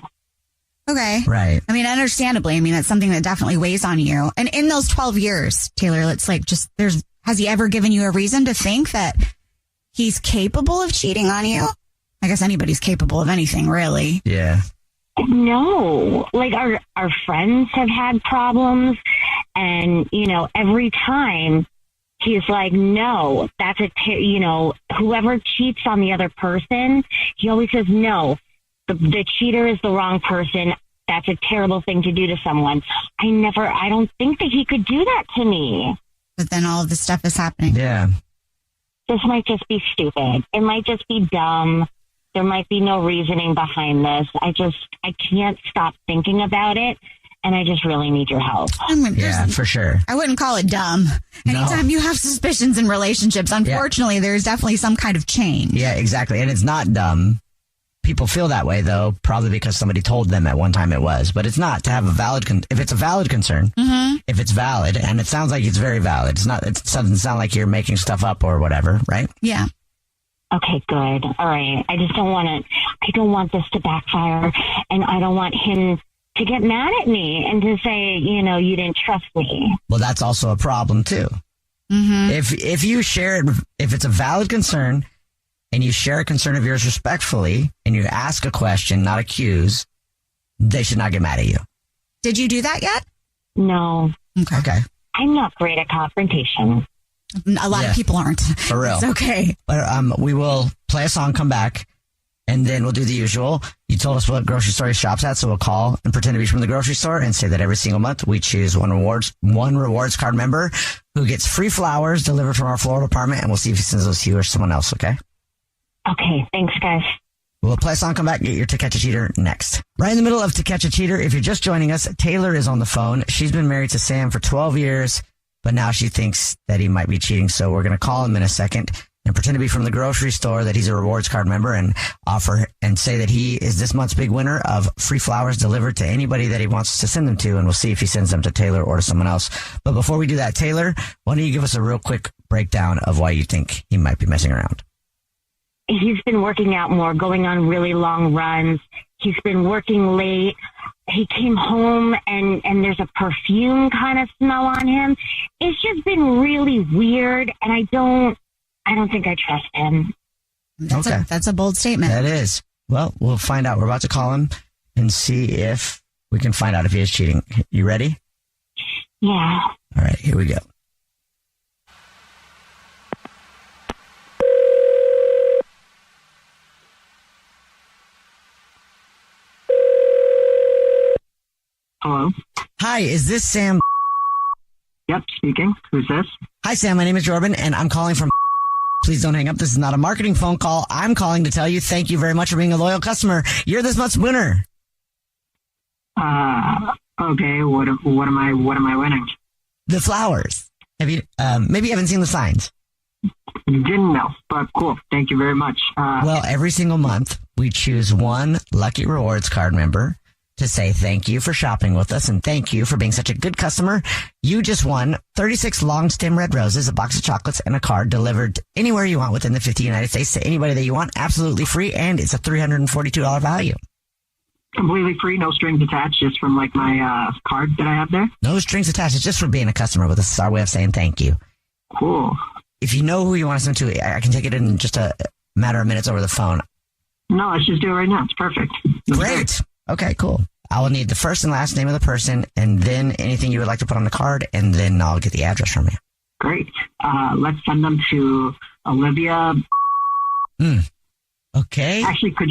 Okay. Right. Understandably, that's something that definitely weighs on you. And in those 12 years, Taylor, it's like has he ever given you a reason to think that he's capable of cheating on you? I guess anybody's capable of anything, really. Yeah. No, like our friends have had problems, and every time he's like, no, that's whoever cheats on the other person, he always says, no, the cheater is the wrong person. That's a terrible thing to do to someone. I don't think that he could do that to me. But then all of this stuff is happening. Yeah. This might just be stupid. It might just be dumb. There might be no reasoning behind this. I can't stop thinking about it, and I just really need your help. Yeah, for sure. I wouldn't call it dumb. Anytime you have suspicions in relationships, unfortunately, there's definitely some kind of change. Yeah, exactly. And it's not dumb. people feel that way, though, probably because somebody told them at one time it was. But it's not to have a valid, if it's a valid concern, if it's valid, and it sounds like it's very valid. It doesn't sound like you're making stuff up or whatever, right? Yeah. Okay, good. All right. I just don't want this to backfire, and I don't want him to get mad at me and to say, you didn't trust me. Well, that's also a problem too. If you share it, if it's a valid concern and you share a concern of yours respectfully and you ask a question, not accuse, they should not get mad at you. Did you do that yet? No. Okay. I'm not great at confrontation. A lot of people aren't. For real. It's okay. But we will play a song, come back, and then we'll do the usual. You told us what grocery store he shops at, so we'll call and pretend to be from the grocery store and say that every single month we choose one rewards card member who gets free flowers delivered from our floral department, and we'll see if he sends those to you or someone else, okay? Okay, thanks, guys. We'll play a song, come back, get your To Catch a Cheater next. Right in the middle of To Catch a Cheater, if you're just joining us, Taylor is on the phone. She's been married to Sam for 12 years, but now she thinks that he might be cheating, so we're going to call him in a second and pretend to be from the grocery store, that he's a rewards card member, and offer and say that he is this month's big winner of free flowers delivered to anybody that he wants to send them to, and we'll see if he sends them to Taylor or to someone else. But before we do that, Taylor, why don't you give us a real quick breakdown of why you think he might be messing around? He's been working out more, going on really long runs. He's been working late. He came home and there's a perfume kind of smell on him. It's just been really weird, and I don't think I trust him. That's a bold statement. That is. Well, we'll find out. We're about to call him and see if we can find out if he is cheating. You ready? Yeah. All right, here we go. Hello? Hi, is this Sam? Yep, speaking. Who's this? Hi, Sam. My name is Jordan, and I'm calling from... Please don't hang up. This is not a marketing phone call. I'm calling to tell you thank you very much for being a loyal customer. You're this month's winner. Okay. What am I winning? The flowers. Have you, maybe you haven't seen the signs. Didn't know, but cool. Thank you very much. Well, every single month we choose one lucky rewards card member to say thank you for shopping with us and thank you for being such a good customer. You just won 36 long stem red roses, a box of chocolates, and a card delivered anywhere you want within the 50 United States to anybody that you want, absolutely free, and it's a $342 value. Completely free, no strings attached, just from like my card that I have there? No strings attached. It's just for being a customer with us. It's our way of saying thank you. Cool. If you know who you want to send to, I can take it in just a matter of minutes over the phone. No, let's just do it right now. It's perfect. Great. Okay, cool. I will need the first and last name of the person, and then anything you would like to put on the card, and then I'll get the address from you. Great. Let's send them to Olivia. Okay. Actually, could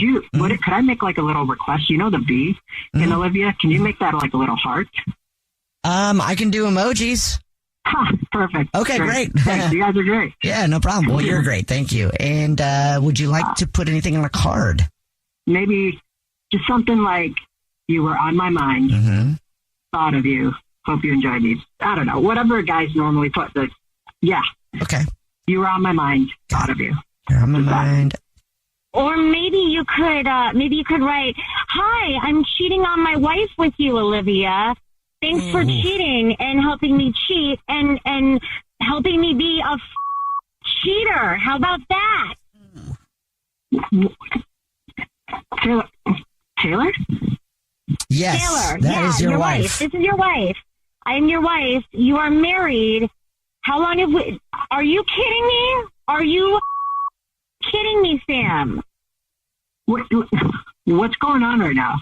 I make like a little request? You know the B in Olivia? Can you make that like a little heart? I can do emojis. Perfect. Okay, great. Thanks. You guys are great. Yeah, no problem. Well, you're great. Thank you. And would you like to put anything on a card? Maybe just something like, you were on my mind, thought of you, hope you enjoyed these. I don't know, whatever guys normally put. Yeah. Okay. You were on my mind, thought of you. You're on my mind. Or maybe you could write, "Hi, I'm cheating on my wife with you, Olivia. Thanks for cheating and helping me cheat and helping me be a cheater. How about that?" Taylor? Yes, Taylor, that is your wife. This is your wife. I am your wife. You are married. How long have we... Are you kidding me? Are you kidding me, Sam? What's going on right now?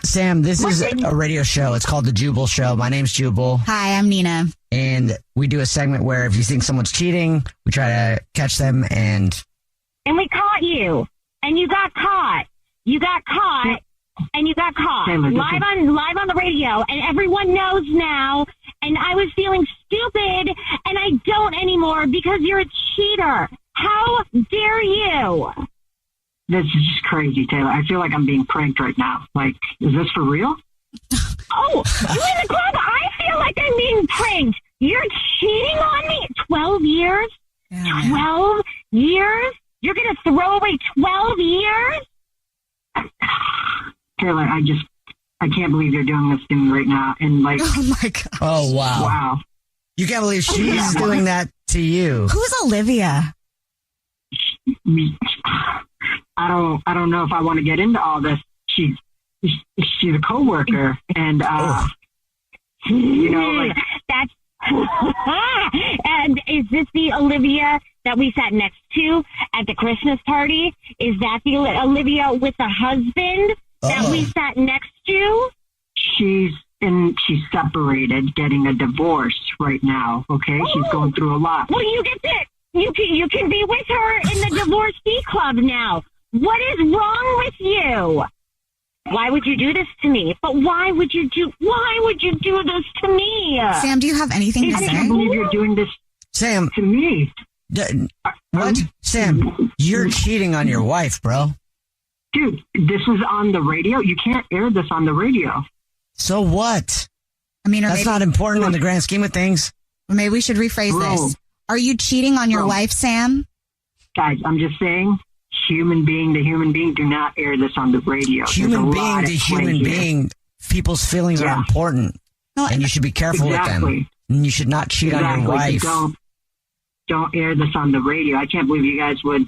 Sam, this is a radio show. It's called The Jubal Show. My name's Jubal. Hi, I'm Nina. And we do a segment where if you think someone's cheating, we try to catch them and... And we caught you. And you got caught. You got caught. And you got caught live on the radio, and everyone knows now. And I was feeling stupid, and I don't anymore because you're a cheater. How dare you? This is just crazy, Taylor. I feel like I'm being pranked right now. Like, is this for real? Oh, you in the club? I feel like I'm being pranked. You're cheating on me? 12 years? Yeah. 12 years? You're going to throw away 12 years? Taylor, I can't believe you're doing this to me right now. And like, Oh my God. Oh, wow. wow. You can't believe she's doing that to you. Who's Olivia? I don't know if I want to get into all this. She's a coworker, and you know, like, That's and is this the Olivia that we sat next to at the Christmas party? Is that the Olivia with the husband that we sat next to? she's separated, getting a divorce right now. Okay, she's going through a lot. Well, you get it. You can be with her in the divorcee club now. What is wrong with you? Why would you do this to me? But why would you do this to me? Sam, do you have anything to I say? can't believe you're doing this, Sam, to me. what? Sam, you're cheating on your wife, bro. Dude, this is on the radio. You can't air this on the radio. So what? I mean, That's not important in the grand scheme of things. Maybe we should rephrase this. Are you cheating on your wife, Sam? Guys, I'm just saying, human being to human being, do not air this on the radio. Human being to human being, people's feelings are important. No, and you should be careful with them. And you should not cheat on your wife. Don't air this on the radio. I can't believe you guys would.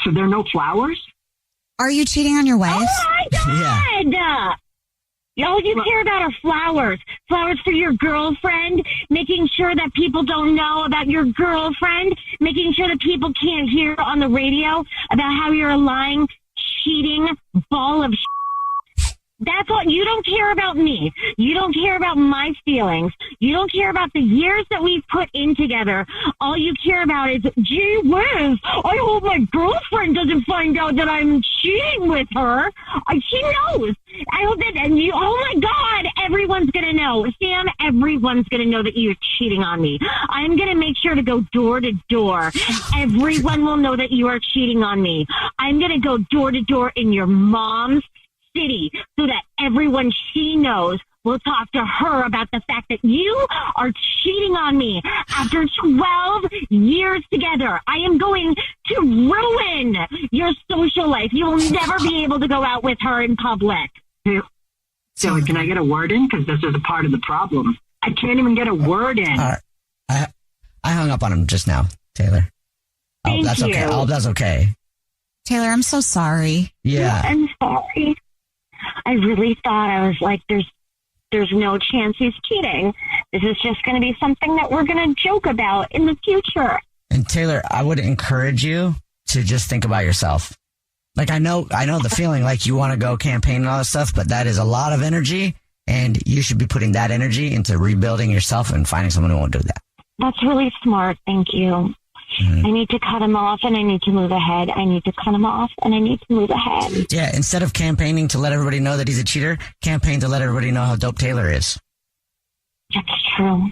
So there are no flowers? Are you cheating on your wife? Oh my God! Yeah. All you care about are flowers. Flowers for your girlfriend, making sure that people don't know about your girlfriend, making sure that people can't hear on the radio about how you're a lying, cheating ball of That's all. You don't care about me. You don't care about my feelings. You don't care about the years that we've put in together. All you care about is, gee whiz, I hope my girlfriend doesn't find out that I'm cheating with her. She knows. I hope that, and you, oh my God, everyone's going to know. Sam, everyone's going to know that you're cheating on me. I'm going to make sure to go door to door. Everyone will know that you are cheating on me. I'm going to go door to door in your mom's city so that everyone she knows will talk to her about the fact that you are cheating on me after 12 years together. I am going to ruin your social life. You will never be able to go out with her in public. So can I get a word in? Because this is a part of the problem. I can't even get a word in. All right. I hung up on him just now, Taylor. I hope that's okay. I hope that's okay. Taylor, I'm so sorry. Yeah. I'm sorry. I really thought, I was like, there's no chance he's cheating. This is just going to be something that we're going to joke about in the future. And Taylor, I would encourage you to just think about yourself. Like, I know the feeling like you want to go campaign and all this stuff, but that is a lot of energy, and you should be putting that energy into rebuilding yourself and finding someone who won't do that. That's really smart. Thank you. Mm-hmm. I need to cut him off and I need to move ahead. I need to cut him off and I need to move ahead. Yeah, instead of campaigning to let everybody know that he's a cheater, campaign to let everybody know how dope Taylor is. That's true. All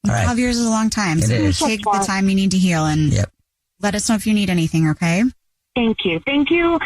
right. 12 years is a long time. So take the time you need to heal and let us know if you need anything, okay? Thank you. Thank you.